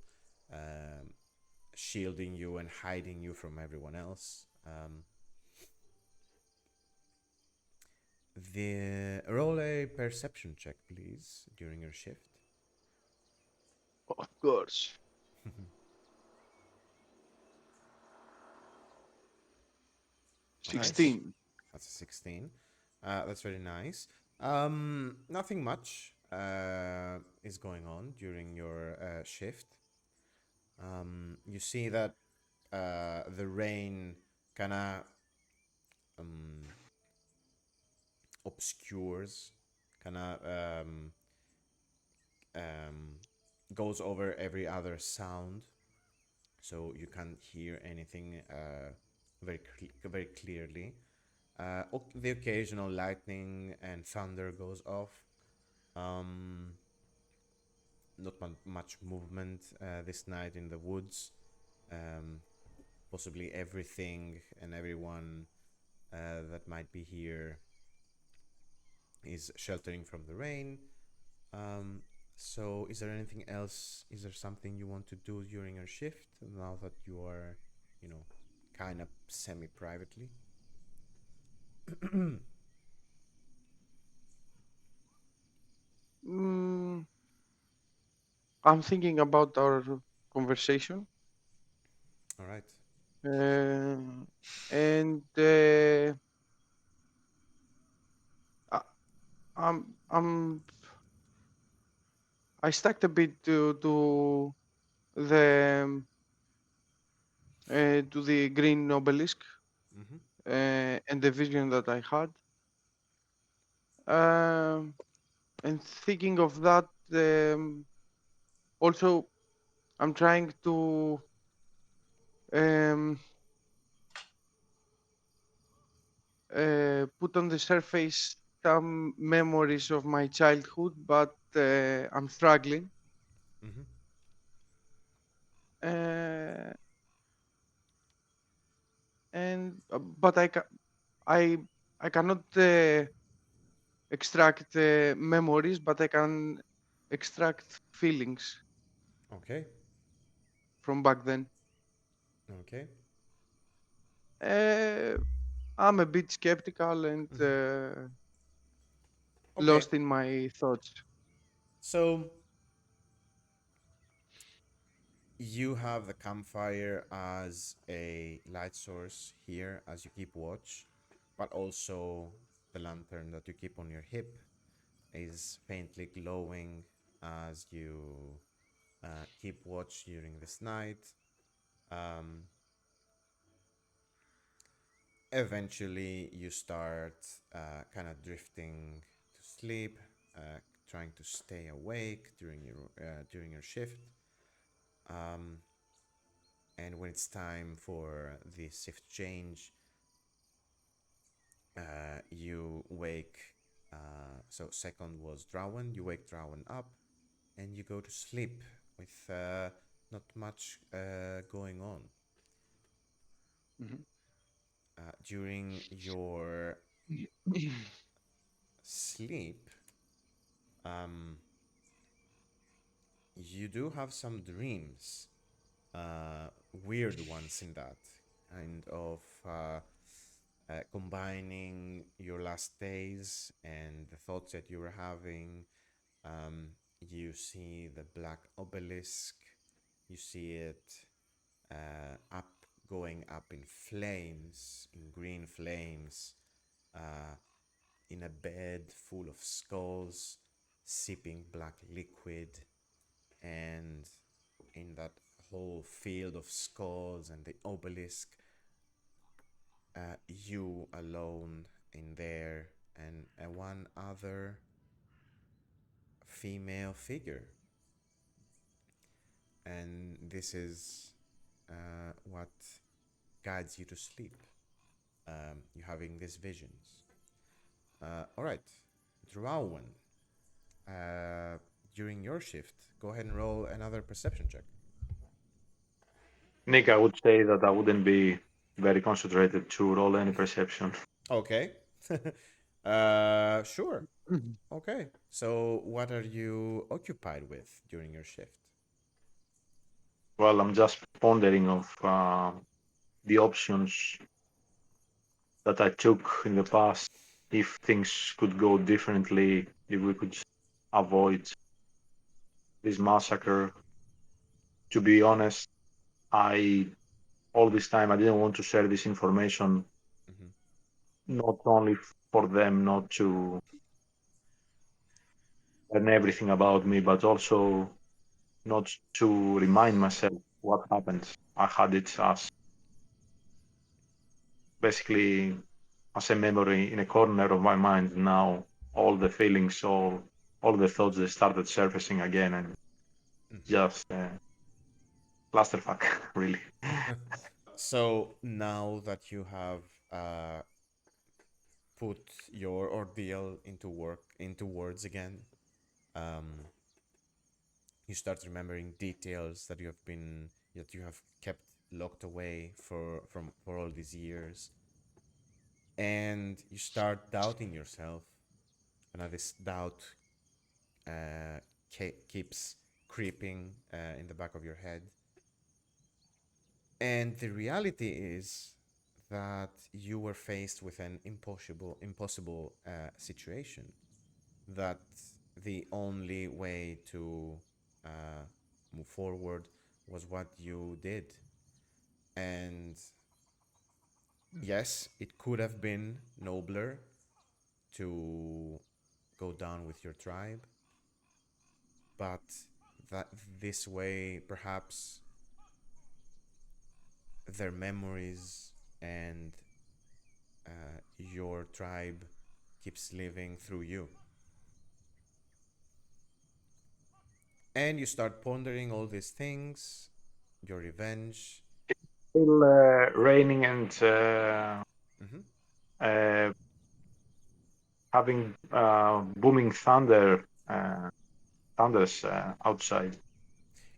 um, shielding you and hiding you from everyone else. The roll a perception check, please, during your shift. Of course. 16. That's a 16. That's very nice. Nothing much is going on during your shift. You see that the rain kind of um, obscures, kind of um, goes over every other sound, so you can't hear anything very clearly. The occasional lightning and thunder goes off. Um, not much movement this night in the woods. Um, Possibly everything and everyone that might be here is sheltering from the rain. Um, so, is there anything else? Is there something you want to do during your shift now that you are, kind of semi privately? Mm, I'm thinking about our conversation. All right. And I, I'm I stuck a bit the to the green obelisk Mm-hmm. and the vision that I had. Um, and thinking of that, also I'm trying to um, put on the surface some memories of my childhood, but I'm struggling. Mm-hmm. Uh, and but I I cannot extract memories, but I can extract feelings Okay. from back then. Okay. Uh, I'm a bit skeptical and Mm-hmm. Okay. lost in my thoughts. So you have the campfire as a light source here as you keep watch, but also the lantern that you keep on your hip is faintly glowing as you keep watch during this night. Eventually, you start kind of drifting to sleep, trying to stay awake during your shift. And when it's time for the shift change, you wake. So second was Drawen. You wake Drawen up, and you go to sleep with not much going on. During your sleep, you do have some dreams, weird ones in that kind of combining your last days and the thoughts that you were having. You see the black obelisk, you see it up going up in flames, in green flames, in a bed full of skulls, sipping black liquid, and in that whole field of skulls and the obelisk, you alone in there, and one other female figure. And this is what guides you to sleep. You're having these visions. All right, Drawen, during your shift, go ahead and roll another perception check. Nick, I would say that I wouldn't be very concentrated to roll any perception. Okay. Sure. Okay. So, what are you occupied with during your shift? Well, I'm just pondering of the options that I took in the past. If things could go differently, if we could avoid this massacre. To be honest, I all this time I didn't want to share this information, not only for them not to learn everything about me, but also not to remind myself what happened. I had it as basically as a memory in a corner of my mind. Now all the feelings, all the thoughts, they started surfacing again, and just clusterfuck, really. So now that you have put your ordeal into words again, um, you start remembering details that you have kept locked away for all these years, and you start doubting yourself, and this doubt uh, keeps creeping in the back of your head. And the reality is that you were faced with an impossible situation. That the only way to uh, move forward was what you did. And yes, it could have been nobler to go down with your tribe, but that this way perhaps their memories and your tribe keeps living through you. And you start pondering all these things, your revenge. Still raining and Mm-hmm. uh, having booming thunders outside.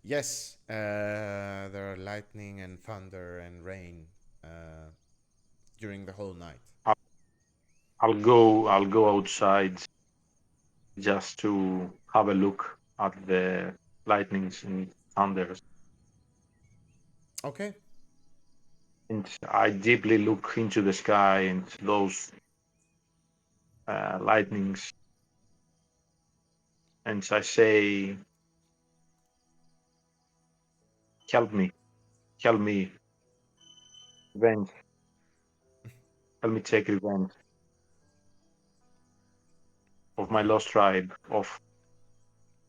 Yes, there are lightning and thunder and rain during the whole night. I'll go outside just to have a look at the lightnings and thunders. Okay. And I deeply look into the sky and those lightnings, and I say, help me, revenge, help me take revenge of my Okay. lost tribe, of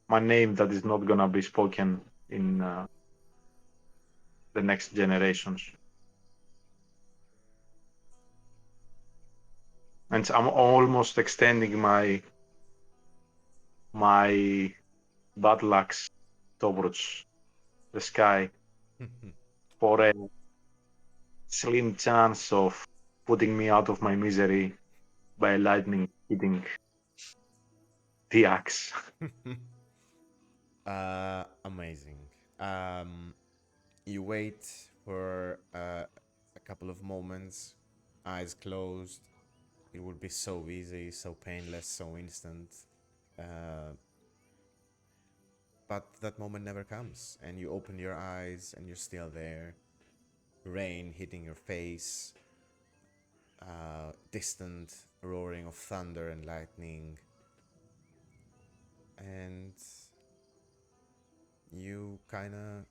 my name that is not gonna be spoken in the next generations. And I'm almost extending my battle axe towards the sky for a slim chance of putting me out of my misery by lightning hitting the axe. Amazing. You wait for a couple of moments, eyes closed. It would be so easy, so painless, so instant. But that moment never comes, and you open your eyes and you're still there. Rain hitting your face, distant roaring of thunder and lightning, and you kind of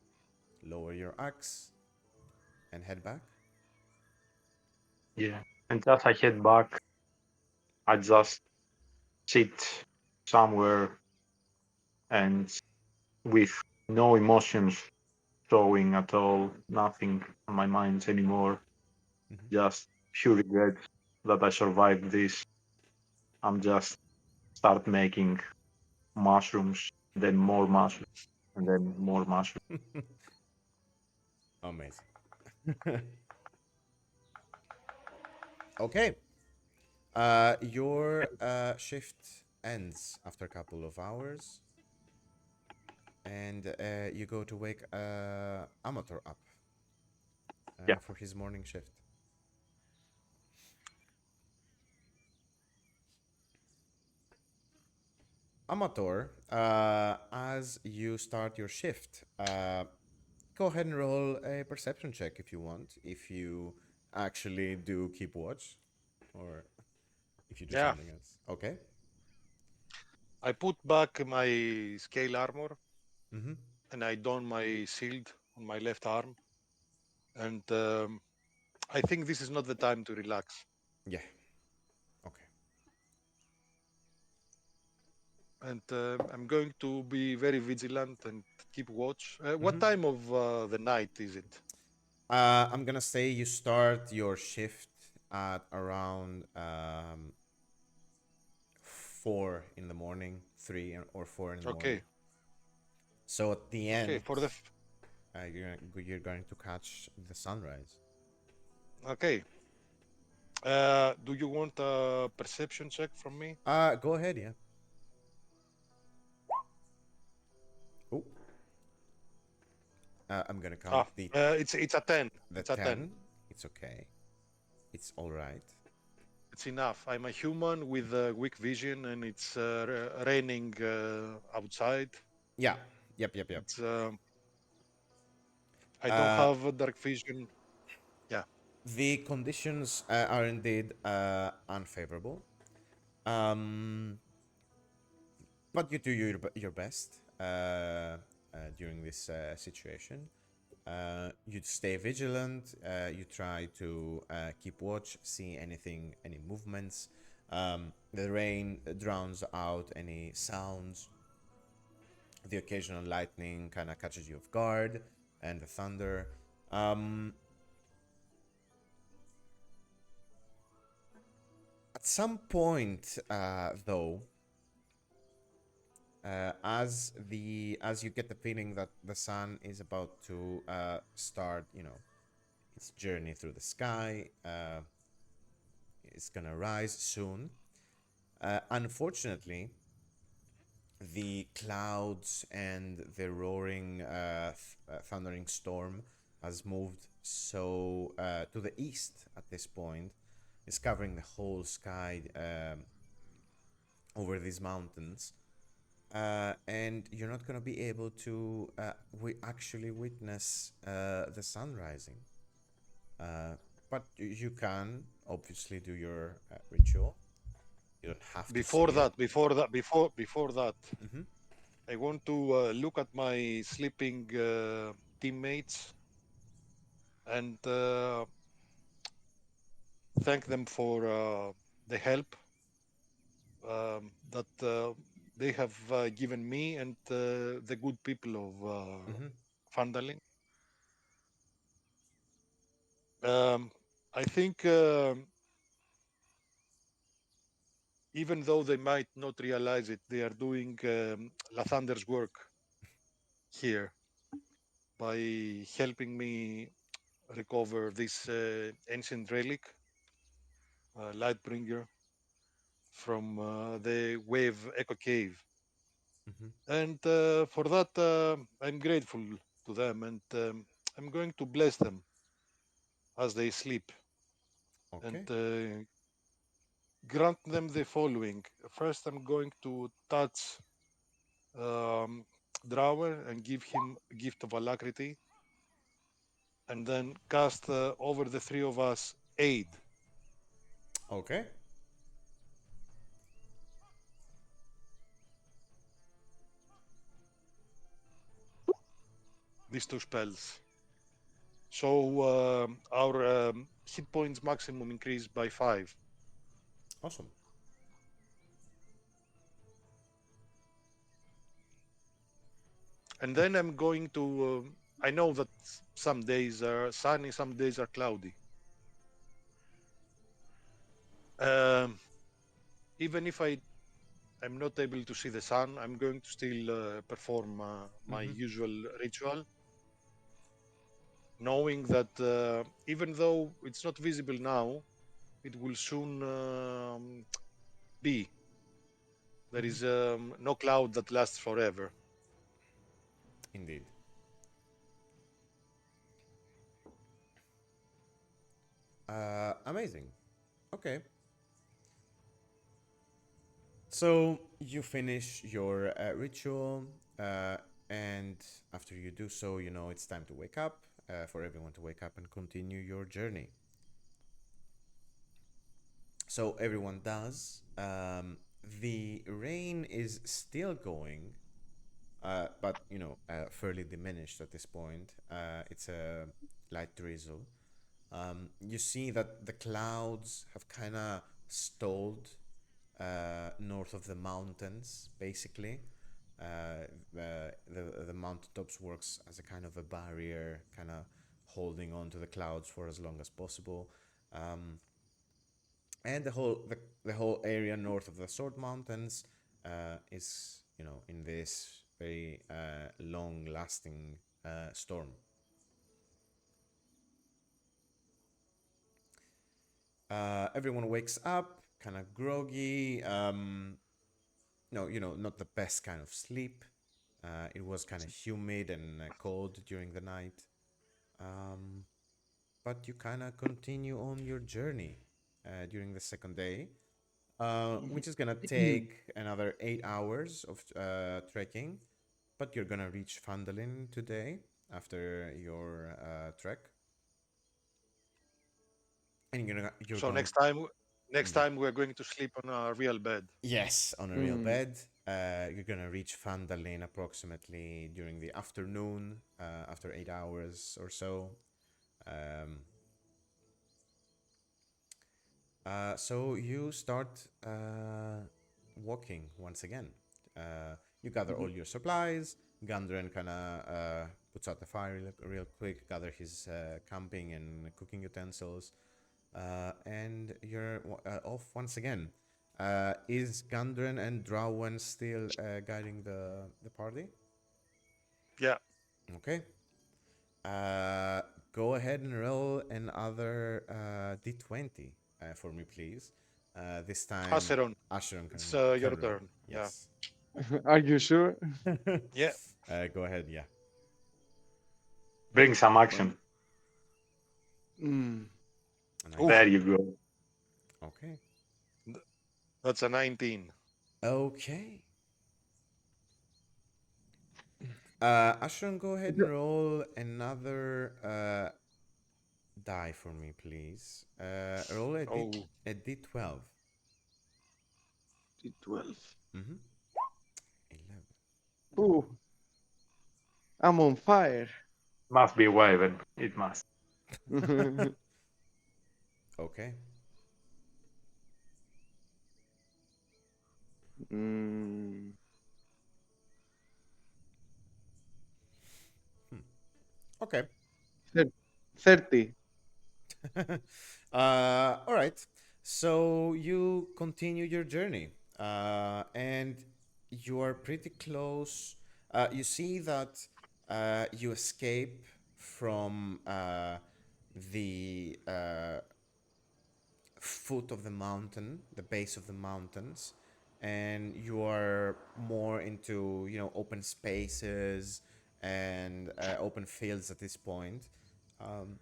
lower your axe and head back. Yeah. And as I head back, I just sit somewhere and with no emotions showing at all, nothing on my mind anymore, just pure regret that I survived this. I'm just start making mushrooms, then more mushrooms, and then more mushrooms. Amazing. Okay. Your shift ends after a couple of hours, and you go to wake Amator up Yeah. for his morning shift. Amator, as you start your shift, go ahead and roll a perception check if you want. If you actually do keep watch, or if you do Yeah. something else. Okay. I put back my scale armor Mm-hmm. and I don my shield on my left arm. And I think this is not the time to relax. Yeah. Okay. And I'm going to be very vigilant and keep watch. What Mm-hmm. time of the night is it? I'm gonna say you start your shift at around 4 in the morning, 3 or 4 in the morning. Okay. So at the Okay. end, For the you're going to catch the sunrise. okay. Do you want a perception check from me? Go ahead, yeah. Oh, I'm gonna count It's a 10. the It's a 10. 10. It's okay. It's all right. It's enough. I'm a human with weak vision, and it's raining outside. Yeah. Yep. It's I don't Uh, have dark vision. Yeah. the conditions are indeed unfavorable. Um, but you do your best during this situation. You stay vigilant. You try to keep watch, see any movements. The rain drowns out any sounds. The occasional lightning kind of catches you off guard, and the thunder. Um, at some point, though, as you get the feeling that the sun is about to start, its journey through the sky, it's gonna rise soon. Unfortunately, the clouds and the roaring, thundering storm has moved so to the east at this point. It's covering the whole sky over these mountains. And you're not going to be able to actually witness the sun rising. But you can obviously do your ritual. You don't have to see Before it. that, before that, Mm-hmm. I want to look at my sleeping teammates and thank them for the help that they have given me and the good people of Mm-hmm. Phandalin. I think even though they might not realize it, they are doing Lathander's work here by helping me recover this ancient relic, Lightbringer, from the Wave Echo Cave. Mm-hmm. And for that, I'm grateful to them, and I'm going to bless them as they sleep and Okay. grant them the following. First, I'm going to touch um, Drawen and give him a gift of alacrity, and then cast over the three of us aid. Okay. These two spells. So our hit points maximum increased by 5. Awesome. And then I'm going to. I know that some days are sunny, some days are cloudy. Um, Even if I'm not able to see the sun, I'm going to still perform my Mm-hmm. usual ritual, knowing that even though it's not visible now, it will soon be. There is no cloud that lasts forever. Indeed. Amazing. Okay. So you finish your ritual, and after you do so, you know it's time to wake up, for everyone to wake up and continue your journey. So everyone does. The rain is still going, but you know, fairly diminished at this point. It's a light drizzle. You see that the clouds have kind of stalled north of the mountains, basically. The mountaintops works as a kind of a barrier, kind of holding on to the clouds for as long as possible. And the whole area north of the Sword Mountains is, you know, in this very long lasting storm. Everyone wakes up kind of groggy. No, you know, not the best kind of sleep. It was kind of humid and cold during the night. Um, but you kind of continue on your journey during the second day, which is gonna take another 8 hours of trekking. But you're gonna reach Phandalin today after your trek, and you're So going. next Yeah. time we're going to sleep on a real bed. Yes, on a real bed. You're gonna reach Phandalin approximately during the afternoon, after 8 hours or so. Um, so you start walking once again. You gather all your supplies. Gundren kind of puts out the fire real quick, gather his camping and cooking utensils, and you're off once again. Is Gundren and Drawen still guiding the party? Yeah. Okay. Uh, Go ahead and roll another d20 for me, please. This time, Acheron, Acheron it's can your roll. turn. Yeah. Yes. Are you sure? Yeah. Go ahead, yeah. Bring some action. Mm. Oof, There you go. Okay. that's a 19. Okay. Ashron, go ahead and roll another die for me, please. Roll Oh, a d12. D12. Mm-hmm. 11. Ooh, I'm on fire. Must be Waven. It must. Okay. Mm. Okay. Thir- 30. All right. So you continue your journey, and you are pretty close. You see that you escape from the foot of the mountain, the base of the mountains, and you are more into open spaces and open fields at this point. Um,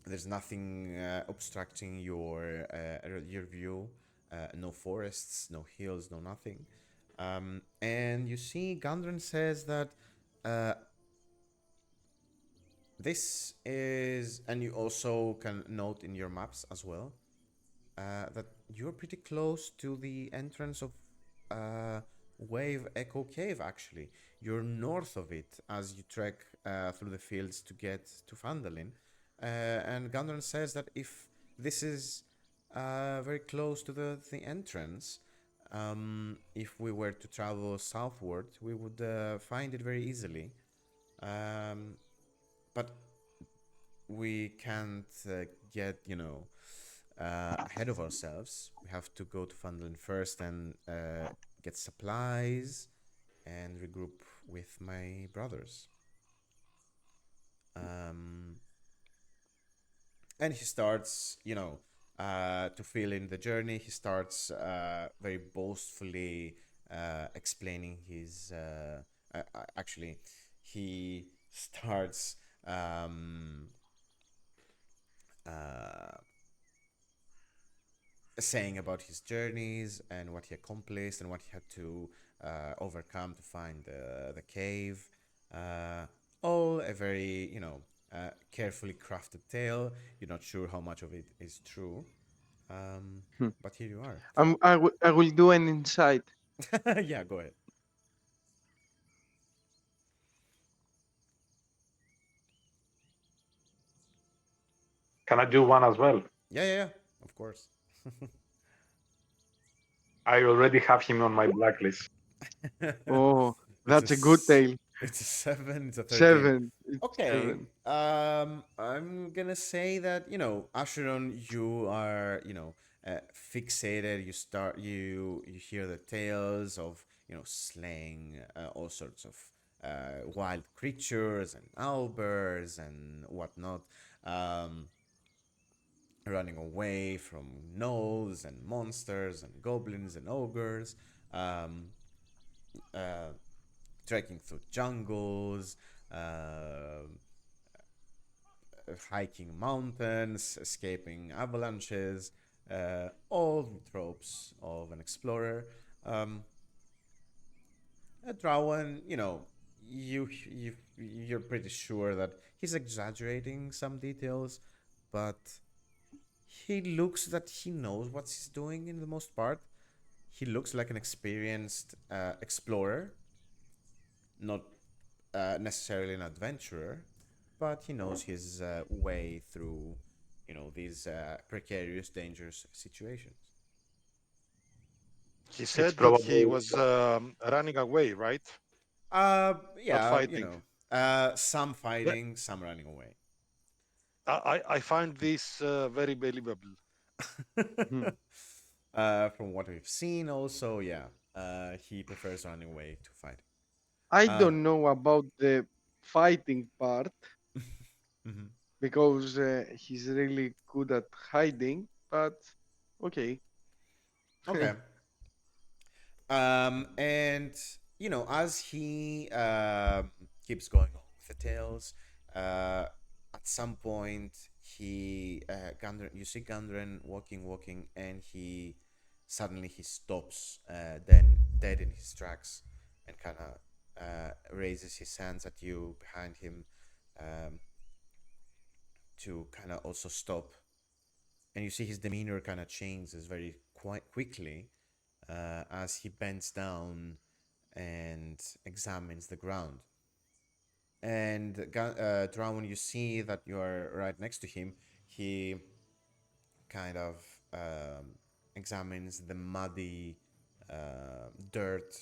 there's nothing obstructing your view. No forests, no hills, no nothing. And you see, Gundren says that uh, this is, and you also can note in your maps as well that you're pretty close to the entrance of uh, Wave Echo Cave. Actually, you're north of it as you trek through the fields to get to Phandalin. And Gundren says that if this is very close to the entrance, if we were to travel southward, we would find it very easily. Um, but we can't get ahead of ourselves. We have to go to Phandalin first and get supplies and regroup with my brothers. Um, and he starts, to fill in the journey. He starts very boastfully explaining his. Actually, he starts uh, saying about his journeys and what he accomplished and what he had to overcome to find the cave. Uh, all a very, carefully crafted tale. You're not sure how much of it is true. Hmm. But here you are. I will do an insight. Yeah, go ahead. Can I do one as well? Yeah, yeah, yeah, of course. I already have him on my blacklist. Oh, it's a that's a good tale. it's a 7, it's a 13. 7. It's Okay. 7. I'm gonna say that Acheron, you are fixated. You hear the tales of slaying all sorts of wild creatures and owlbears and whatnot. Um, running away from gnolls and monsters and goblins and ogres. Um, uh, trekking through jungles. Uh, hiking mountains, escaping avalanches, all the tropes of an explorer. Um, Drawen, you're pretty sure that he's exaggerating some details, but he looks that he knows what he's doing in the most part. He looks like an experienced explorer, not necessarily an adventurer, but he knows his way through, these precarious, dangerous situations. He It's said that he probably was running away, right? Not Yeah, fighting. some That- fighting, some running away. I find this very believable. Hmm. From what we've seen, also, yeah, he prefers running away to fight. I Uh, don't know about the fighting part mhm. because he's really good at hiding, but okay. Okay. And as he keeps going on with the tales, at some point you see Gundren walking, and he stops, then dead in his tracks, and kind of raises his hands at you behind him, um, to kind of also stop. And you see his demeanor kind of changes very quite quickly as he bends down and examines the ground. And Drown, you see that you are right next to him. He kind of examines the muddy dirt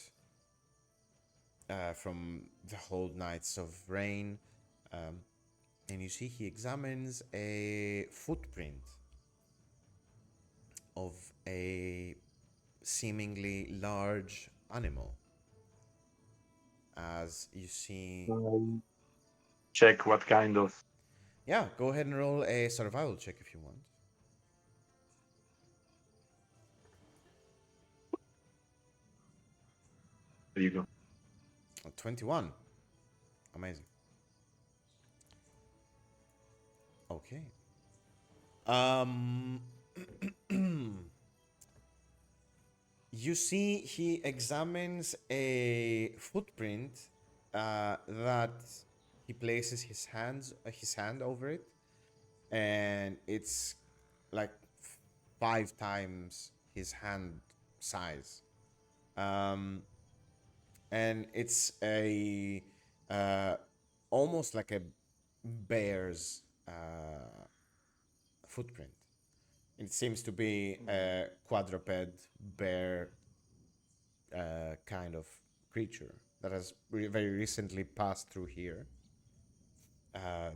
from the whole nights of rain. And you see he examines a footprint of a seemingly large animal. As you see, Check what kind of. yeah, go ahead and roll a survival check if you want. There you go. 21. Amazing. Okay. Um, you see, he examines a footprint that he places his hand over it, and it's like 5 times his hand size. Um, and it's a uh, almost like a bear's footprint. It seems to be a quadruped bear kind of creature that has very recently passed through here.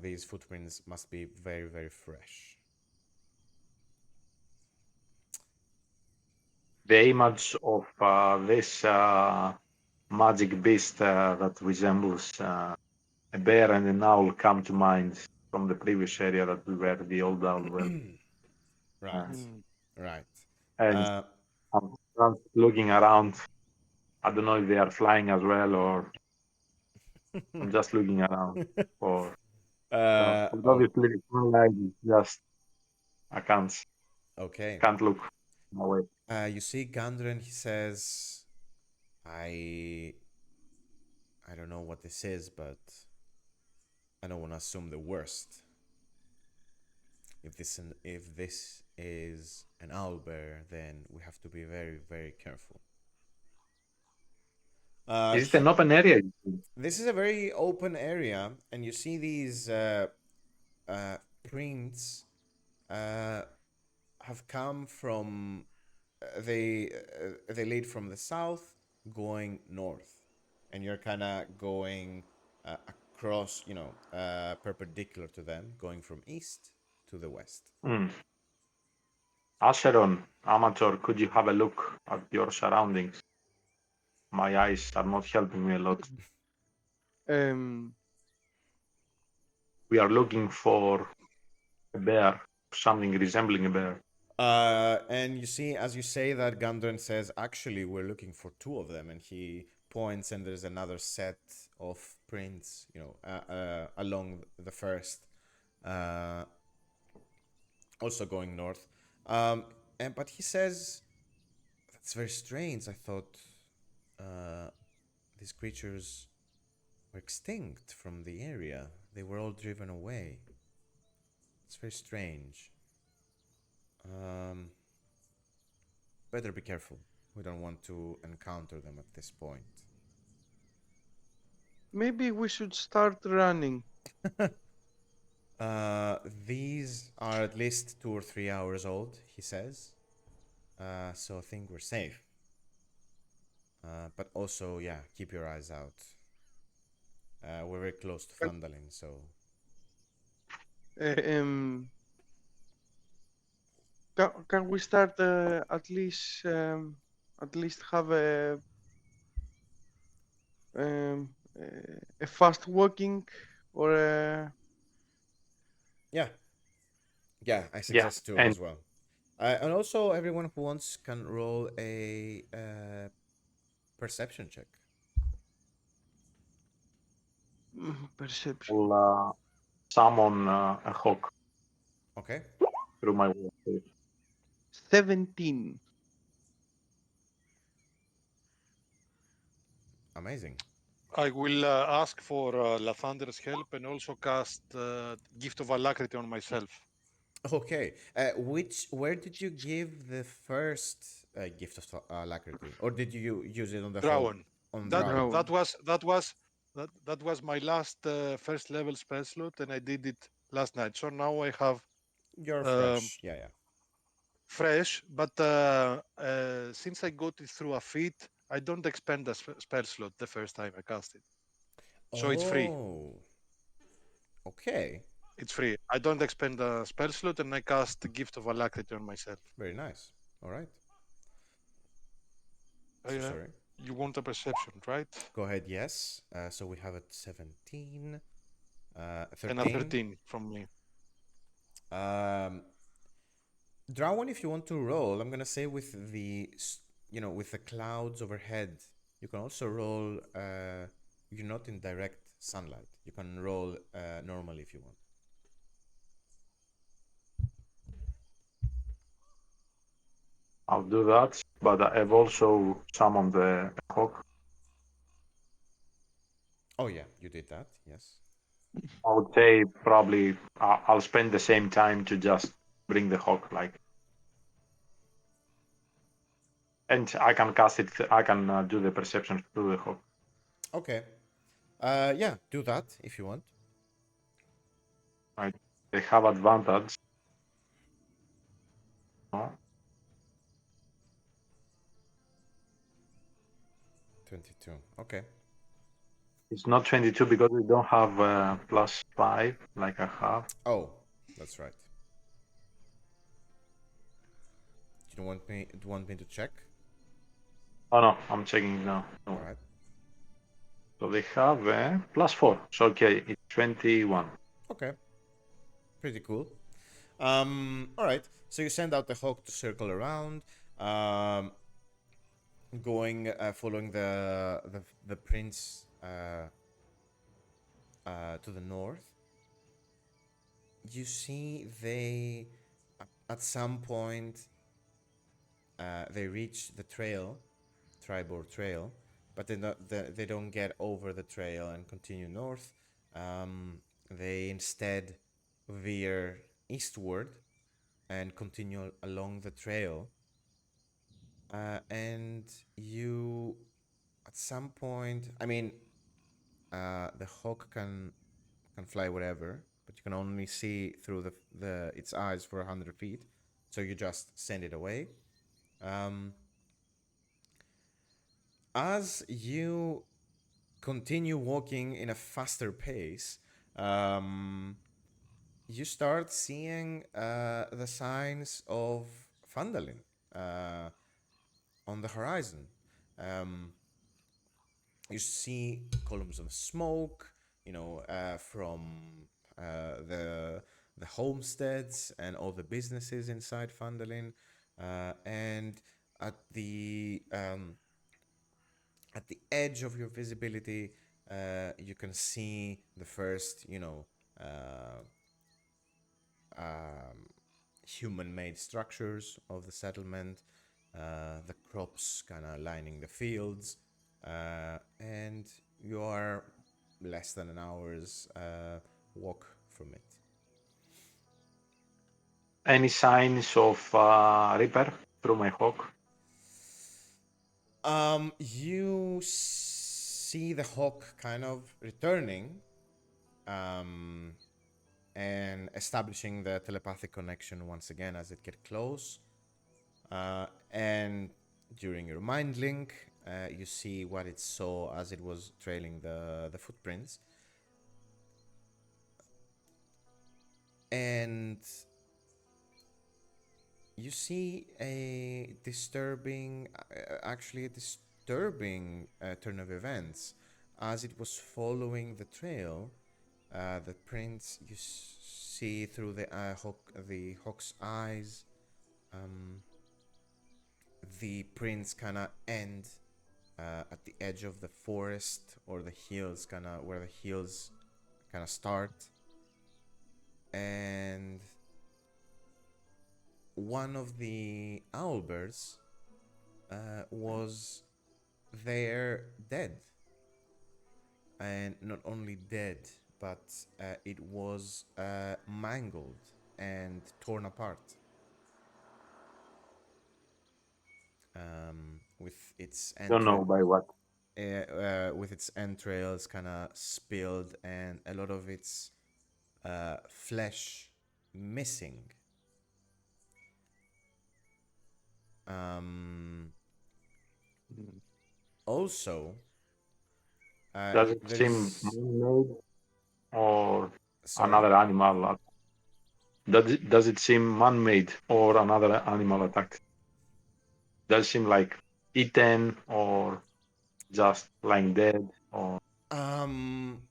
These footprints must be very, very fresh. The image of this magic beast that resembles a bear and an owl come to mind from the previous area that we were, the old owl. Right, Mm. right. And I'm just looking around. I don't know if they are flying as well, or I'm just looking around for. But Oh, obviously, the sunlight is just I okay. can't look away. You see Gandren, he says, I I don't know what this is, but I don't want to assume the worst. If this is an owlbear, then we have to be very, very careful. Is it an open area? This is a very open area, and you see these uh, prints have come from they lead from the south going north, and you're kind of going across, perpendicular to them, going from east to the west. Hmm. Acheron, Amator, could you have a look at your surroundings? My eyes are not helping me a lot. Um, We are looking for a bear, something resembling a bear. And you see, as you say that, Gundren says, actually, we're looking for two of them. And he points, and there's another set of prints, along the first, uh, also going north. But he says, that's very strange. I thought these creatures were extinct from the area, they were all driven away. It's very strange. Um, Better be careful. We don't want to encounter them at this point. maybe we should start running. These are at least 2 or 3 hours old, he says. So I think we're safe. But also, yeah, keep your eyes out. We're very close to Phandalin, so. Um, can we start at least have um, a fast walking or a Yeah, yeah, I Yeah, suggest two and as well. And also, everyone who wants can roll a perception check. perception? will summon a hawk Okay, through my wall. 17. amazing. I will ask for Lathander's help and also cast Gift of Alacrity on myself. Okay, where did you give the first gift of alacrity, or did you use it on the whole Drawen. on That Drawen? Drawen. that was my last first level spell slot, and I did it last night. So now I have You're um, fresh, yeah. fresh, but since I got it through a feat, I don't expend a spell slot the first time I cast it, so it's free. Oh, Okay, It's free. I don't expend a spell slot, and I cast Gift of Alacrity on myself. very nice. All right. Uh, So sorry. you want a perception, right? Go ahead. Yes. So we have it 17, And a 13. 13 from me. Drawen, if you want to roll, I'm gonna say with the with the clouds overhead, you can also roll. You're not in direct sunlight. You can roll normally if you want. I'll do that, but I've also summoned the hawk. Oh yeah, you did that. Yes. I would say probably I'll spend the same time to just bring the hawk, like, and I can cast it. I can do the perception through the hawk. Okay. Yeah, do that if you want. Right? They have advantage. No? 22. Okay. It's not 22 because we don't have +5 like I have. Oh, that's right. You don't want me to check? Oh no, I'm checking now. No. All right. So they have +4. So okay, it's 21. Okay. Pretty cool. All right. So you send out the hawk to circle around, going following the prince to the north. You see they at some point they reach the trail, Tribor Trail, but they don't get over the trail and continue north. They instead veer eastward and continue along the trail. And you, at some point, I mean, the hawk can fly wherever, but you can only see through the its eyes for 100 feet. So you just send it away. Um, as you continue walking in a faster pace, you start seeing the signs of Phandalin on the horizon. Um, you see columns of smoke, from the homesteads and all the businesses inside Phandalin, and at at the edge of your visibility, you can see the first, human-made structures of the settlement, the crops kind of lining the fields, and you are less than an hour's walk from it. Any signs of Reaper through my hawk? You see the hawk kind of returning, and establishing the telepathic connection once again as it gets close. And during your mind link, you see what it saw as it was trailing the footprints. And you see a disturbing, actually a disturbing turn of events. As it was following the trail, the prints you see through the hawk's eyes. The prints kind of end at the edge of the forest, or the hills, kind of where the hills kind of start. And one of the owlbirds was there dead. And not only dead, but it was mangled and torn apart. With its Don't know by what. with its entrails kind of spilled and a lot of its flesh missing. Also, Does it there seem is man-made or Sorry. another animal. Does it seem man-made or another animal attacked? Does it seem like eaten or just lying dead or Um,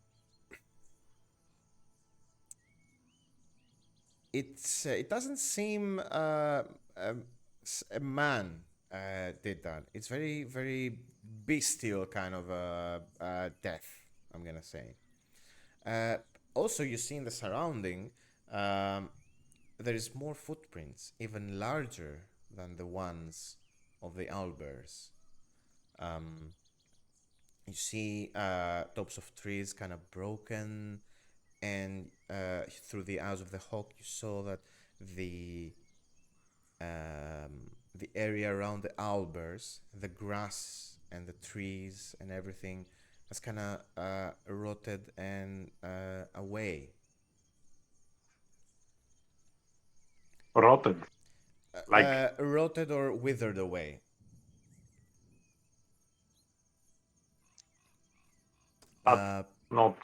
it doesn't seem a man did that. It's very bestial kind of death. I'm gonna say. Uh, Also, you see in the surrounding, um, there is more footprints, even larger than the ones of the owlbears. Um, you see tops of trees kind of broken, and through the eyes of the hawk, you saw that the the area around the owlbears, the grass and the trees and everything, has kind of rotted and away. rotted? Like Rotted or withered away. that, Uh, not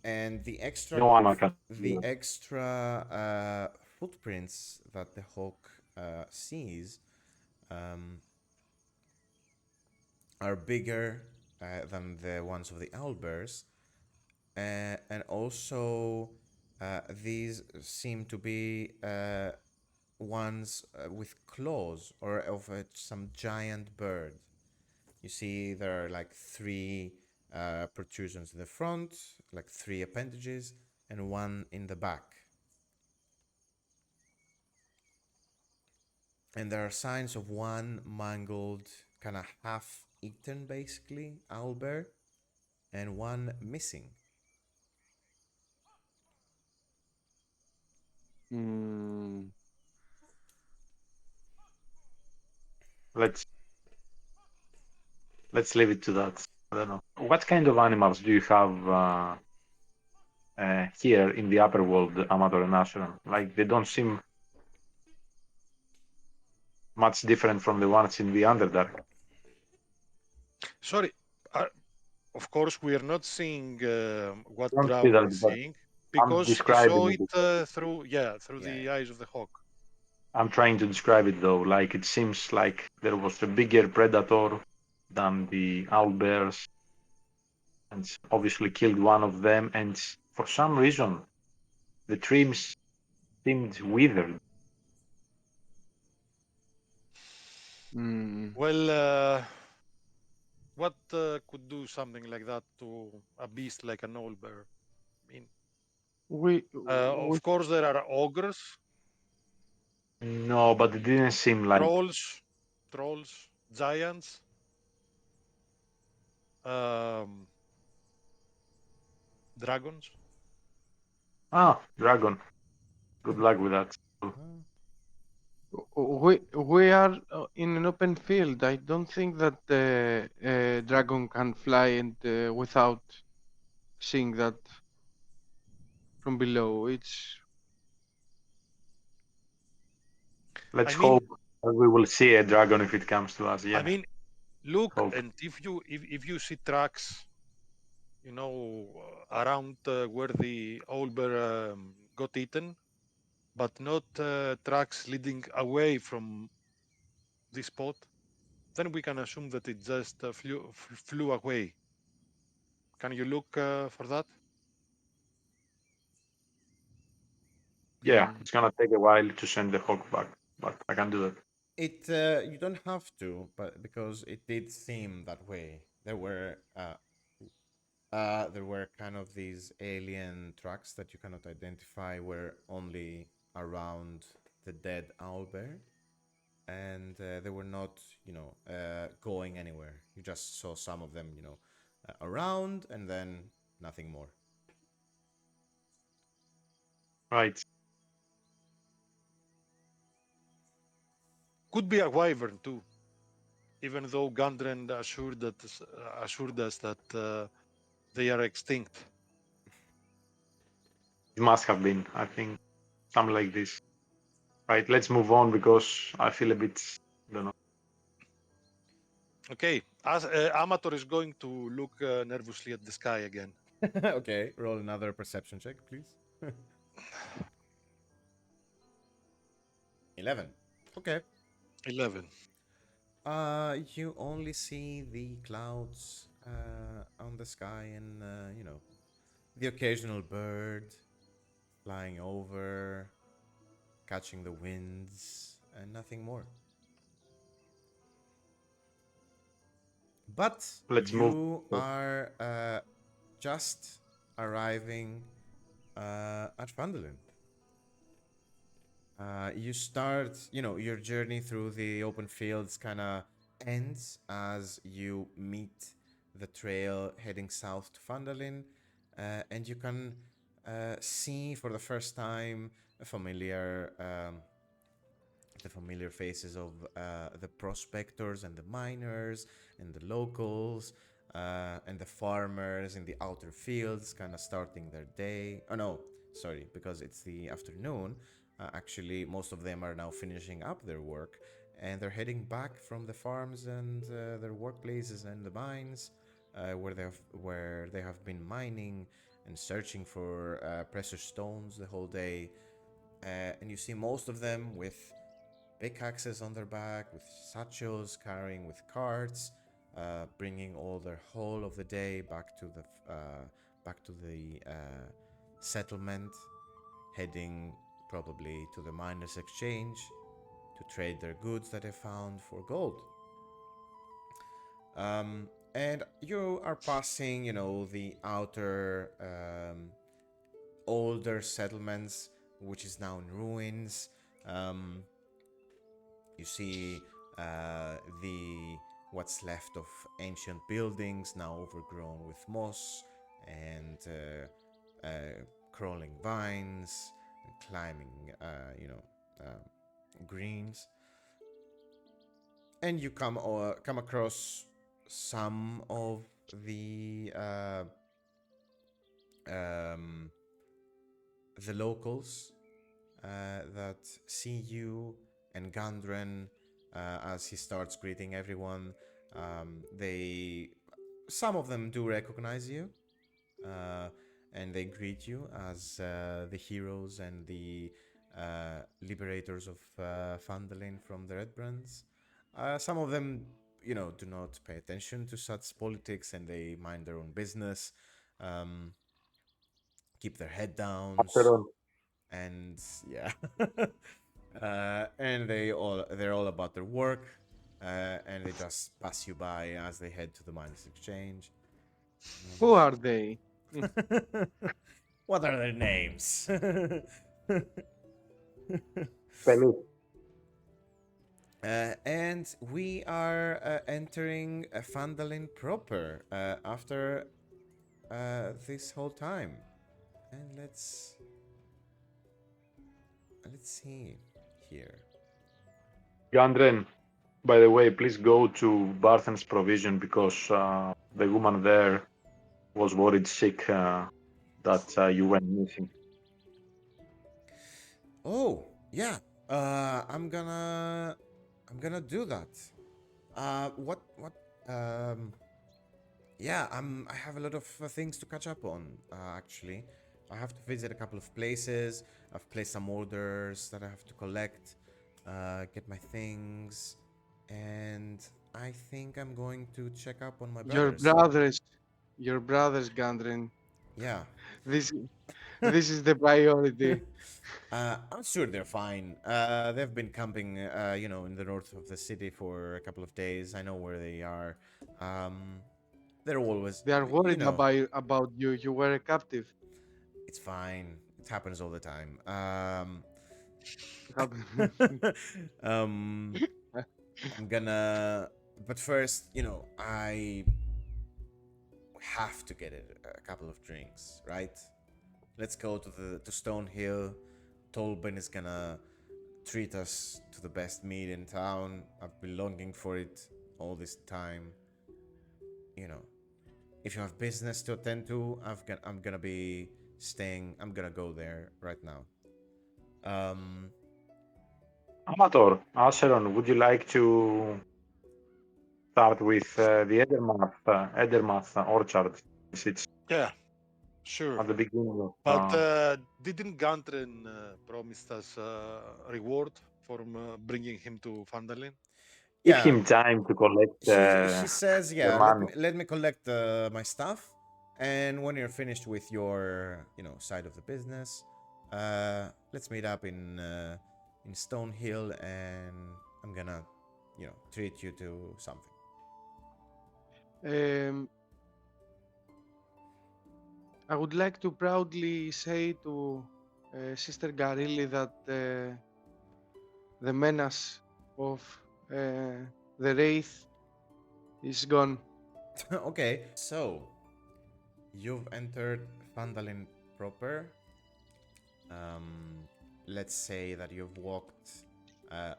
and no animal can do the that. extra footprints that the hawk sees um, are bigger than the ones of the owlbears, and also these seem to be ones with claws or of some giant bird. You see, there are like three protrusions in the front, like three appendages, and one in the back. And there are signs of one mangled, kind of half eaten, basically, owlbear, and one missing. Mm, Let's leave it to that. I don't know. What kind of animals do you have here in the upper world, Amator and Acheron? Like they don't seem much different from the ones in the Underdark. Sorry, uh, of course we are not seeing what Don't see Drawen that, is but seeing I'm because he saw describing it it. through Yeah, the yeah. eyes of the hawk. I'm trying to describe it though. Like it seems like there was a bigger predator than the owlbears, and obviously killed one of them. And for some reason, the trees seemed withered. mm. Well, what could do something like that to a beast like an old bear? I mean, We of course there are ogres, No, but it didn't seem like. trolls, giants, um, dragons. Ah, dragon. Good luck with that. Huh? we are in an open field. I don't think that the dragon can fly and without seeing that from below. It's Let's I mean, hope that we will see a dragon if it comes to us. I Yeah, mean, look, hope. and if you see tracks, you know, around where the old bear got eaten, but not tracks leading away from the spot, then we can assume that it just flew away. Can you look for that? Yeah, mm, it's gonna take a while to send the hawk back, but I can do that. It you don't have to, but because it did seem that way. There were kind of these alien tracks that you cannot identify were only around the dead owlbear, and they were not, going anywhere. You just saw some of them, around, and then nothing more. Right. Could be a wyvern too, even though Gundren assured us that they are extinct. It must have been, I think, something like this. Right, let's move on because I feel a bit, I don't know. Okay, as Amator is going to look nervously at the sky again. Okay, roll another perception check, please. 11. Okay. 11. You only see the clouds on the sky and, the occasional bird flying over, catching the winds, and nothing more. But Let's move. you are just arriving at Phandalin. You start, your journey through the open fields kind of ends as you meet the trail heading south to Phandalin, and you can see for the first time a the familiar faces of the prospectors and the miners and the locals and the farmers in the outer fields, kind of starting their day. Oh no, sorry, because it's the afternoon. Actually, most of them are now finishing up their work and they're heading back from the farms and their workplaces and the mines where they have been mining and searching for precious stones the whole day. And you see most of them with pickaxes on their back, with satchels, carrying with carts, bringing all their haul of the day back to the settlement, heading probably to the miners' exchange to trade their goods that they found for gold. And you are passing, the outer older settlements, which is now in ruins. Um, You see the what's left of ancient buildings now overgrown with moss and crawling vines and climbing, greens. And you come across some of um, the locals that see you and Gandren as he starts greeting everyone. They, some of them do recognize you, uh, and they greet you as the heroes and the liberators of Phandalin from the Red Brands. Some of them, do not pay attention to such politics and they mind their own business, um, keep their head downs, Acheron. and yeah. And they're all about their work, and they just pass you by as they head to the miners exchange. Who are they? What are their names? Feliz. And we are entering Phandalin proper after this whole time. And let's see here. Gandren, by the way, please go to Barthen's provision because the woman there was worried sick that you went missing. Oh, yeah. I'm gonna do that. What yeah, I have a lot of things to catch up on, actually. I have to visit a couple of places. I've placed some orders that I have to collect, get my things, and I think I'm going to check up on my Your brothers. brothers, your brothers, Gandrin. Yeah. This, this is the priority. I'm sure they're fine. They've been camping, in the north of the city for a couple of days. I know where they are. Um, they're always, They are worried about you. You were a captive. it's fine. It happens all the time. Um, I'm gonna, but first, I have to get a couple of drinks, right? Let's go to Stonehill. Tolben is gonna treat us to the best meat in town. I've been longing for it all this time. You know, if you have business to attend to, I'm gonna be staying. I'm gonna go there right now. Um, Amator, Acheron, would you like to start with the Edermath orchard? It's Yeah. Sure. at the beginning of. But didn't Gantren promised us reward for bringing him to Phandalin? Give Yeah, him time to collect she says, the yeah, money. let me collect my stuff, and when you're finished with your side of the business, let's meet up in Stonehill, and I'm gonna treat you to something. I would like to proudly say to Sister Garilli that the menace of the Wraith is gone. Okay, so you've entered Phandalin proper. Let's say that you've walked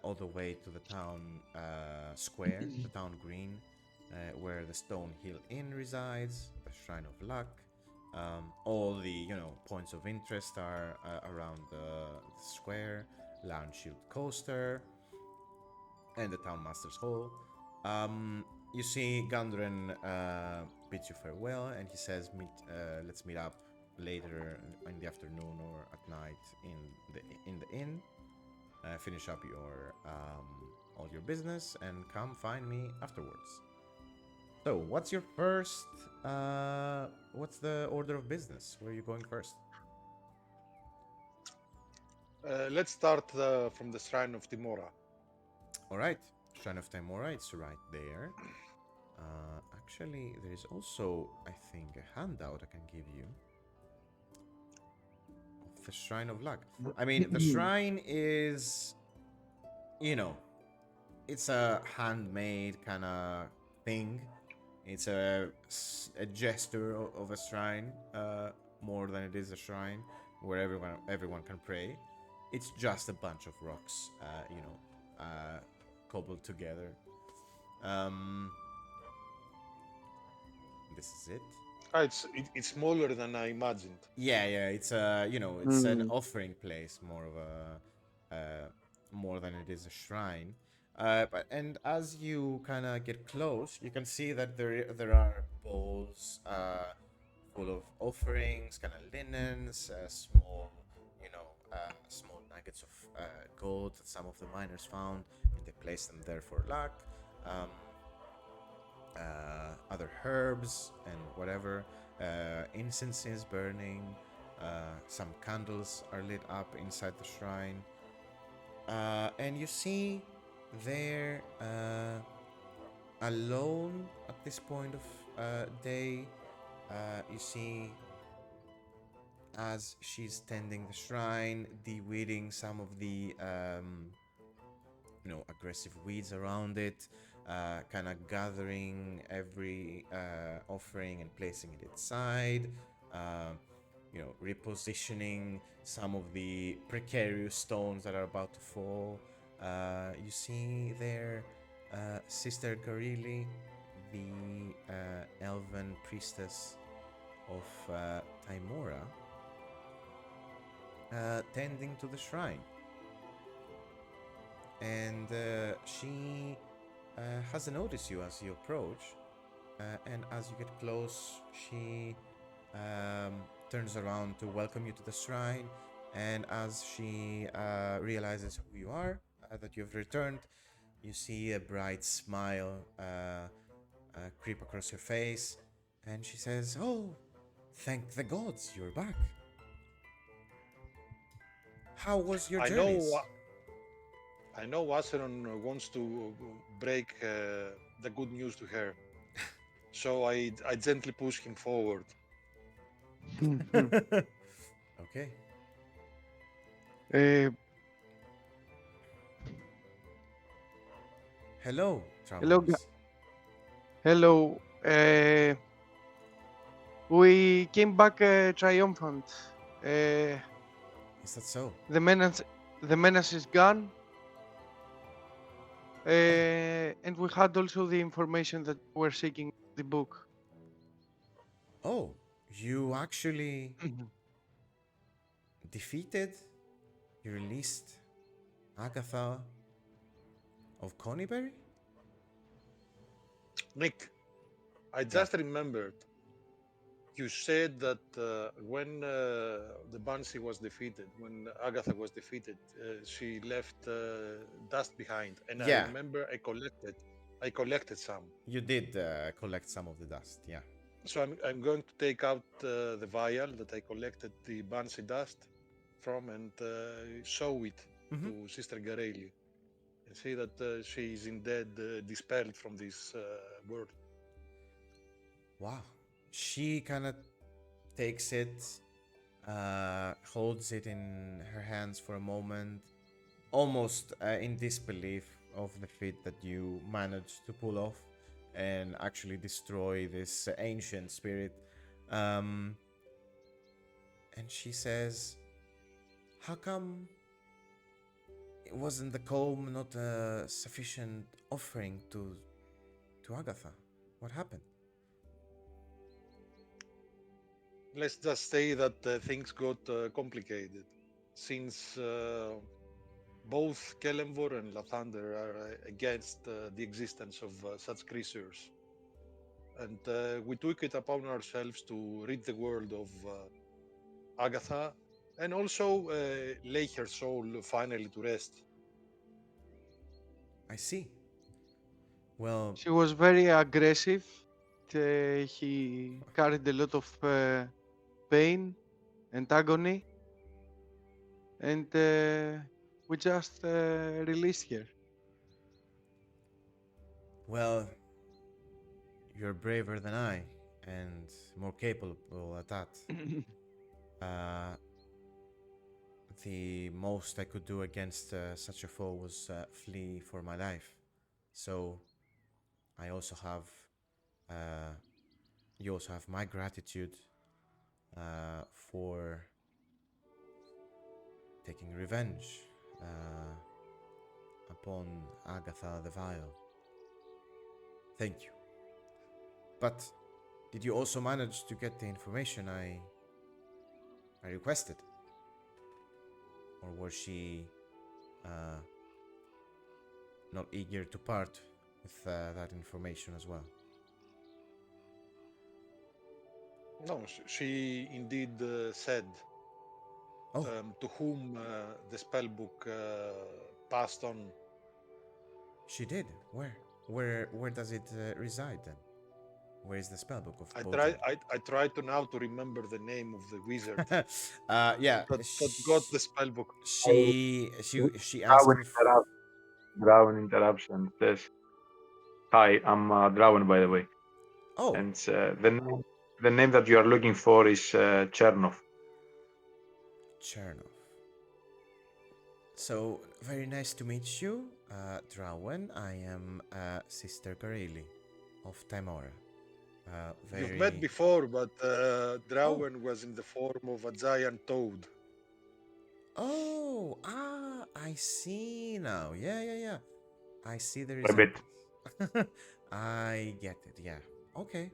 all the way to the town square, the town green, where the Stonehill Inn resides, the Shrine of Luck. All the points of interest are around the square, Lounge Coaster, and the Town Master's Hall. You see Gundren bids you farewell, and he says, let's meet up later in the afternoon or at night in the inn. Finish up your all your business and come find me afterwards. So, what's your first? What's the order of business? Where are you going first? Let's start from the Shrine of Timora. All right, Shrine of Timora. It's right there. Actually, there is also, I think, a handout I can give you of the Shrine of Luck. I mean, the shrine is, it's a handmade kind of thing. It's a gesture of a shrine, more than it is a shrine where everyone can pray. It's just a bunch of rocks, cobbled together. This is it. It's smaller than I imagined. Yeah, it's it's an offering place, more than it is a shrine. And as you kind of get close, you can see that there are bowls full of offerings, kind of linens, small nuggets of gold that some of the miners found, and they place them there for luck. Other herbs and whatever. Incense is burning. Some candles are lit up inside the shrine. And you see there, alone at this point of day, you see as she's tending the shrine, de-weeding some of the aggressive weeds around it, kind of gathering every offering and placing it inside, repositioning some of the precarious stones that are about to fall. You see there Sister Garili, the elven priestess of Timora, tending to the shrine. And she hasn't noticed you as you approach, and as you get close, she turns around to welcome you to the shrine. And as she realizes who you are, that you've returned, you see a bright smile creep across your face, and she says, "Oh, thank the gods, you're back. How was your journeys?" I know Acheron wants to break the good news to her, so I gently push him forward. Okay. Hello, travelers. Hello. We came back triumphant. Is that so? The menace is gone. And we had also the information that we're seeking the book. Oh, you actually defeated, you released Agatha of Conyberry? Nick, I just remembered. You said that when the Banshee was defeated, when Agatha was defeated, she left dust behind, and I Yeah, remember I collected some. you did collect some of the dust. Yeah. So I'm going to take out the vial that I collected the Banshee dust from and show it Mm-hmm. to Sister Gareli and say that she is indeed dispelled from this world. Wow. She kind of takes it, holds it in her hands for a moment, almost in disbelief of the feat that you managed to pull off and actually destroy this ancient spirit. Um, and she says, "How come it wasn't the comb not a sufficient offering to Agatha? What happened?" Let's just say that things got complicated since both Kelemvor and Lathander are against the existence of such creatures. And we took it upon ourselves to rid the world of Agatha and also lay her soul finally to rest. I see. Well, She was very aggressive. He carried a lot of pain and agony, and we just released her. well, you're braver than I and more capable at that. Uh, the most I could do against such a foe was flee for my life. So I also have, uh, you also have my gratitude for taking revenge upon Agatha the Vile. Thank you. But did you also manage to get the information I requested? Or was she uh, not eager to part with that information as well? No, she indeed said Oh, to whom the spellbook passed on. she did. Where? Where does it reside then? Where is the spellbook of I try Bojan? I try to now to remember the name of the wizard Yeah, that got the spellbook. she asked me. Drawen interrupts and says, "Hi, I'm Drawen, by the way, Oh, and the name that you are looking for is Chernov." Chernov. So very nice to meet you, Drawen. I am Sister Gareli of Timora. You've met Very. before, but Oh, Drawen was in the form of a giant toad. oh, I see now. Yeah, yeah, yeah. I see the A bit. resemblance. I get it. Yeah. Okay.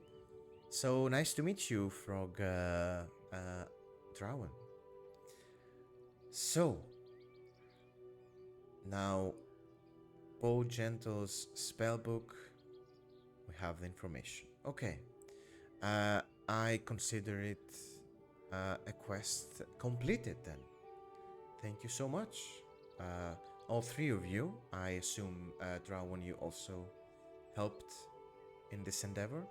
So nice to meet you, Frog Drawen. So now, Bo Gentle's spellbook. We have the information. Okay. I consider it a quest completed then. Thank you so much. All three of you. I assume, Drawen, you also helped in this endeavor.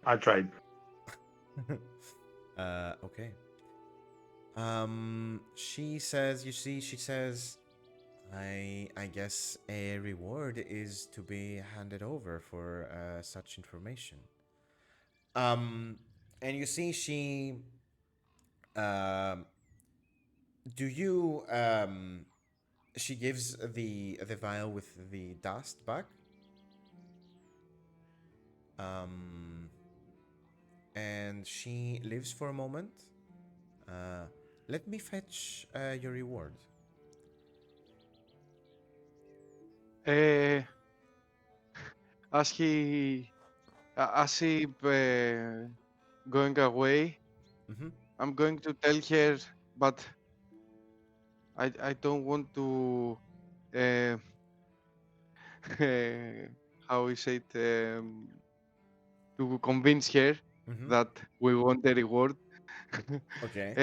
I tried. Okay. She says, you see, she says, I guess a reward is to be handed over for such information. Um, and you see, um, do you, she gives the vial with the dust back. Um, and she lives for a moment. Uh, Let me fetch your reward. Uh, as he going away, Mm-hmm. I'm going to tell her, but I don't want to. Uh, how we say it? to convince her Mhm. that we want the reward. Okay.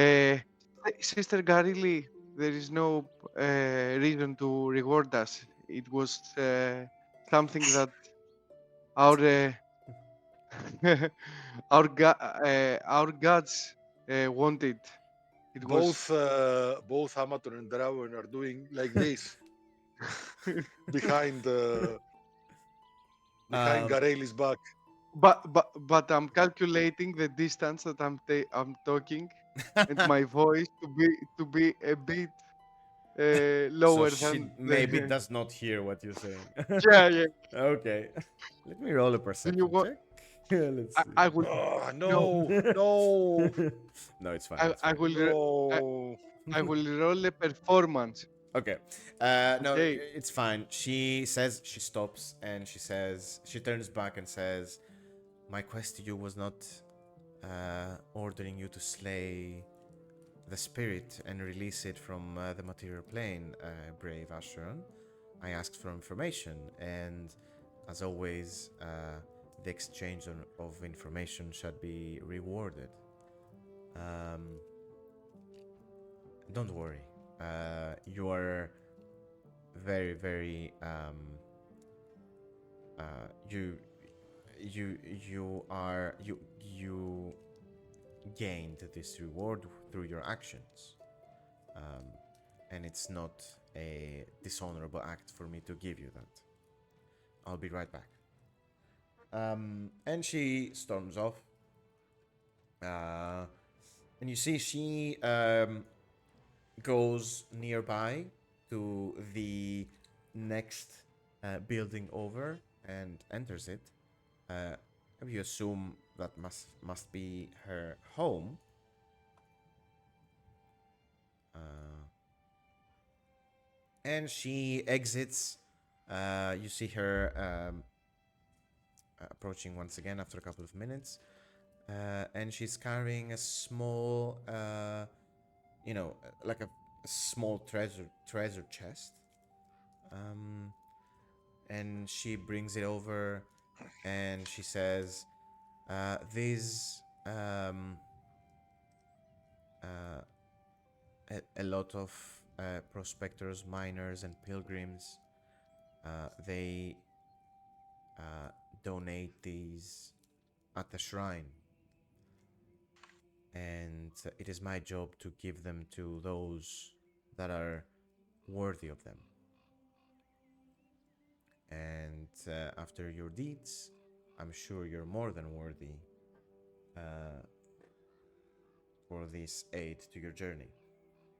Sister Garili, there is no reason to reward us. It was something that our our gods wanted. It was Both Amator and Drawen are doing like this behind behind Um, Gareli's back. but I'm calculating the distance that I'm talking and my voice to be a bit so lower she than maybe the does not hear what you're saying. yeah, yeah. Okay. Let me roll a Do you perception want? check. Let's see. I will Oh, no. no, no, No, it's fine. I, It's I fine. will re- no. I will roll a performance. Okay. No, Okay. it's fine. She says she stops and she turns back and says, "My quest to you was not ordering you to slay the spirit and release it from the material plane, brave Acheron. I asked for information, and as always, the exchange of information should be rewarded. Um, don't worry. You are very, very. You, you are you gained this reward through your actions, um, and it's not a dishonorable act for me to give you that. I'll be right back." And she storms off. Uh, and you see she goes nearby to the next building over and enters it. Uh, you assume that must be her home. Uh, and she exits. You see her approaching once again after a couple of minutes, and she's carrying a small, like a small treasure chest. Um, and she brings it over, and she says, "These uh, a lot of prospectors, miners, and pilgrims, they uh, donate these at the shrine, and it is my job to give them to those that are worthy of them. And after your deeds, I'm sure you're more than worthy uh, for this aid to your journey."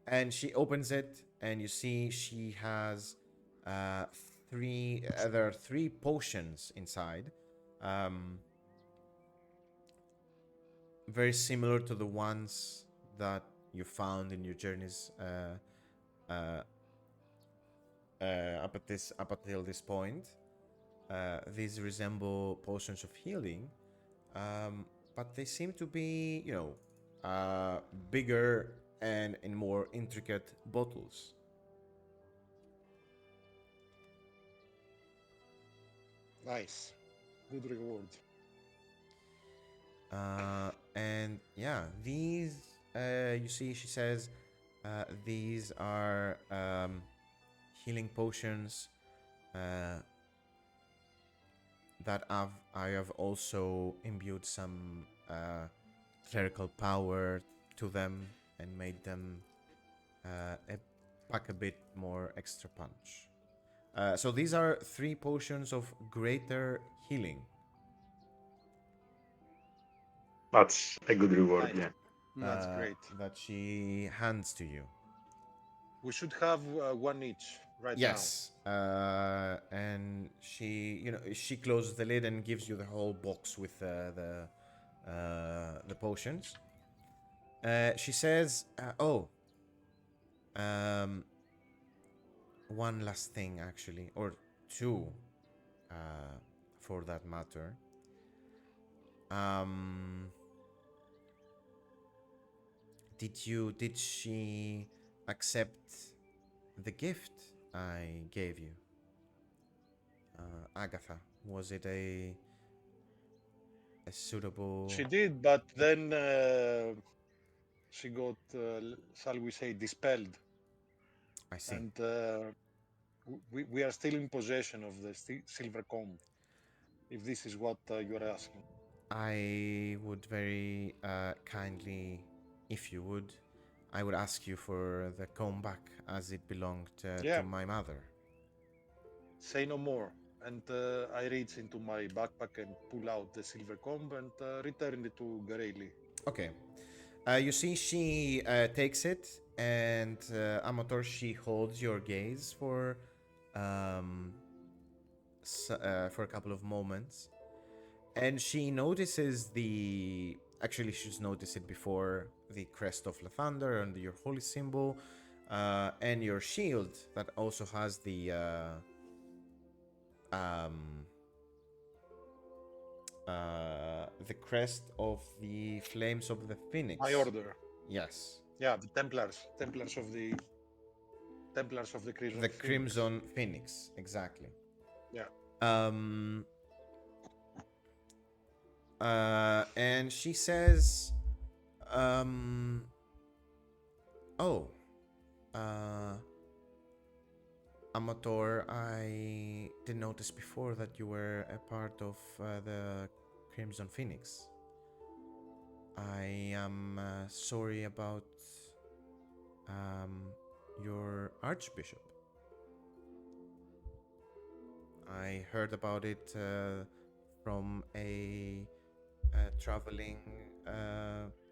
And she opens it, and you see she has uh, there are three potions inside, um, very similar to the ones that you found in your journeys uh, up until this point. These resemble potions of healing, but they seem to be, bigger and in more intricate bottles. Nice. Good reward. And yeah, these, you see, she says, these are healing potions uh, that I have also imbued some clerical power to them and made them pack a bit more extra punch. So these are three potions of greater healing. That's a good reward, Nice. yeah. That's great. That she hands to you. We should have one each right Yes, and she closes the lid and gives you the whole box with the potions. She says, "Oh, um, one last thing actually, or two, uh, for that matter. Um, did she accept the gift I gave you, Agatha? Was it a a suitable. She did, but then she got, shall we say, dispelled, I see. and we are still in possession of the silver comb. If this is what you are asking. I would very kindly, if you would, I would ask you for the comb back as it belonged Yeah, to my mother. say no more. And I reach into my backpack and pull out the silver comb and return it to Gareli. Okay. You see, she takes it, and Amator, she holds your gaze um, for a couple of moments, and she notices the. Actually, she's noticed it before the crest of Lathander and your holy symbol, and your shield that also has um, the crest of the flames of the phoenix. My order. Yes. Yeah, the Templars of the Crimson The Phoenix. Crimson Phoenix, exactly. Yeah. And she says, oh, Amator, I did notice before that you were a part of the Crimson Phoenix. I am sorry about your Archbishop. I heard about it from a traveling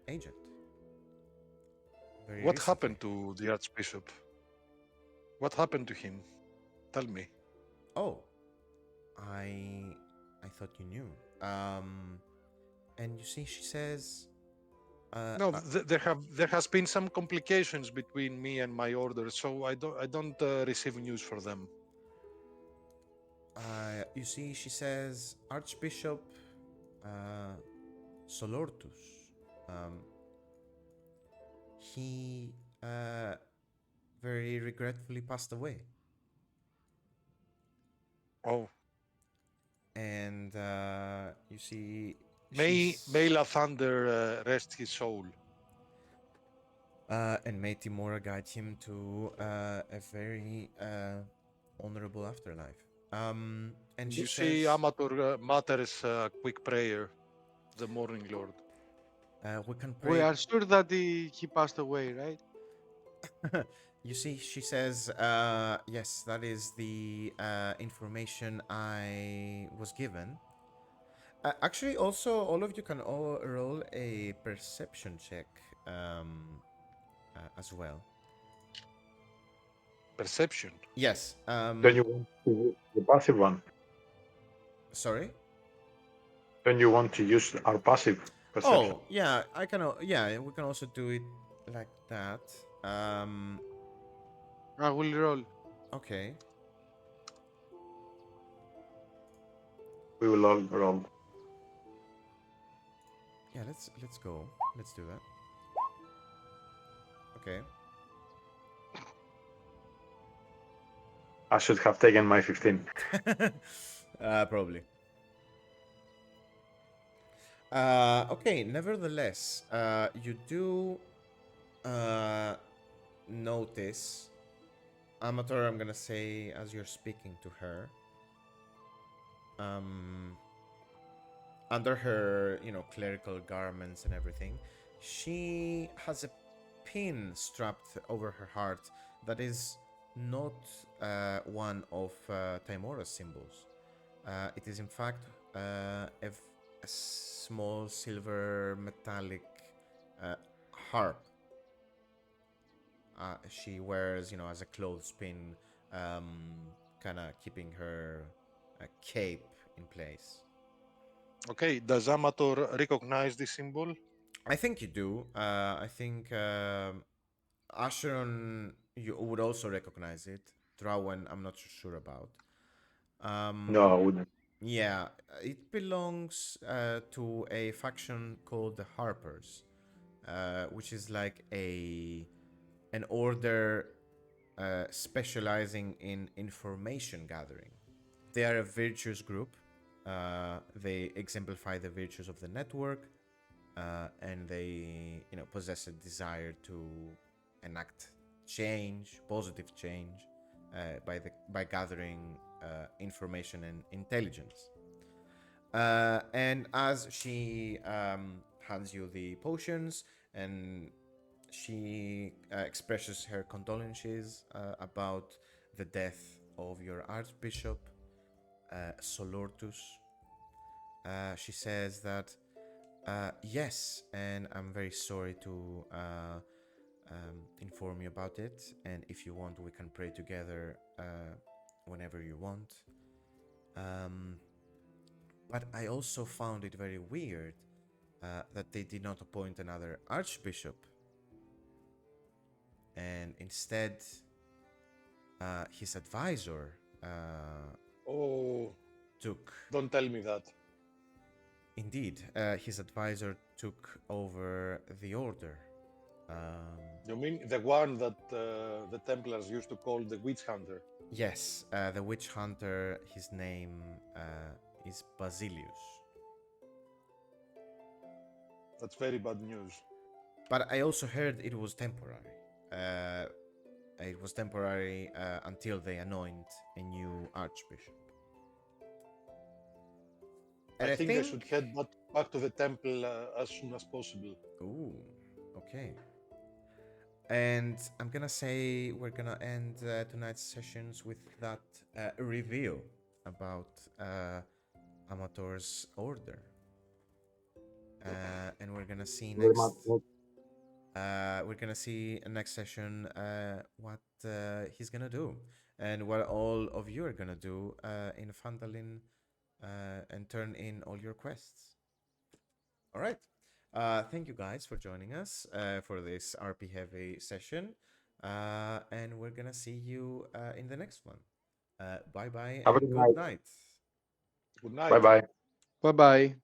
agent. What happened to the Archbishop? What happened to him? Tell me. Oh, I thought you knew. And you see, she says, No, there has been some complications between me and my order, so I don't receive news for them. You see, she says, Archbishop Solortus. He very regretfully passed away. Oh, And you see, may Lathander rest his soul. And may Timora guide him to a very honorable afterlife. And she You says, see, Amator mutters a quick prayer, the Morning Lord. we can We pray. are sure that he passed away, right? You see, she says, yes, that is the information I was given. Actually, also, all of you can roll a perception check as well. Perception. Yes. Don't you want to use the passive one? Sorry? Don't you want to use our passive perception? Oh, yeah, I can. Yeah, we can also do it like that. I will roll. Okay. We will all roll. Yeah, let's go. Let's do that. Okay. I should have taken my 15. Probably. Okay, nevertheless, you do notice, Amator, I'm gonna say, as you're speaking to her, under her, clerical garments and everything, she has a pin strapped over her heart that is not one of Timora's symbols. It is, in fact, a small silver metallic harp. She wears, as a clothespin, kind of keeping her cape in place. Okay, does Amator recognize this symbol? I think you do. I think Acheron, you would also recognize it. Drawen, I'm not so sure about. No, I wouldn't. Yeah, it belongs to a faction called the Harpers, which is like an order specializing in information gathering. They are a virtuous group, They exemplify the virtues of the network, and they, possess a desire to enact change, positive change, by gathering information and intelligence. And as she hands you the potions, and she expresses her condolences about the death of your Archbishop, Solortus. She says that, yes, and I'm very sorry to inform you about it. And if you want, we can pray together whenever you want. But I also found it very weird that they did not appoint another archbishop, and instead his advisor Oh, took. don't tell me that. Indeed, his advisor took over the order. You mean the one that the Templars used to call the Witch Hunter? Yes, the witch hunter, his name is Basilius. That's very bad news. But I also heard it was temporary. It was temporary until they anoint a new archbishop. And I think I should head back to the temple as soon as possible. Ooh, okay. And I'm gonna say we're gonna end tonight's sessions with that reveal about Amator's order. And we're gonna see Very next. much. We're gonna see next session what he's gonna do, and what all of you are gonna do in Phandalin, and turn in all your quests. All right. Thank you guys for joining us for this RP heavy session, and we're gonna see you in the next one. Bye bye Have a and good good night. night. Good night. Bye bye. Bye bye.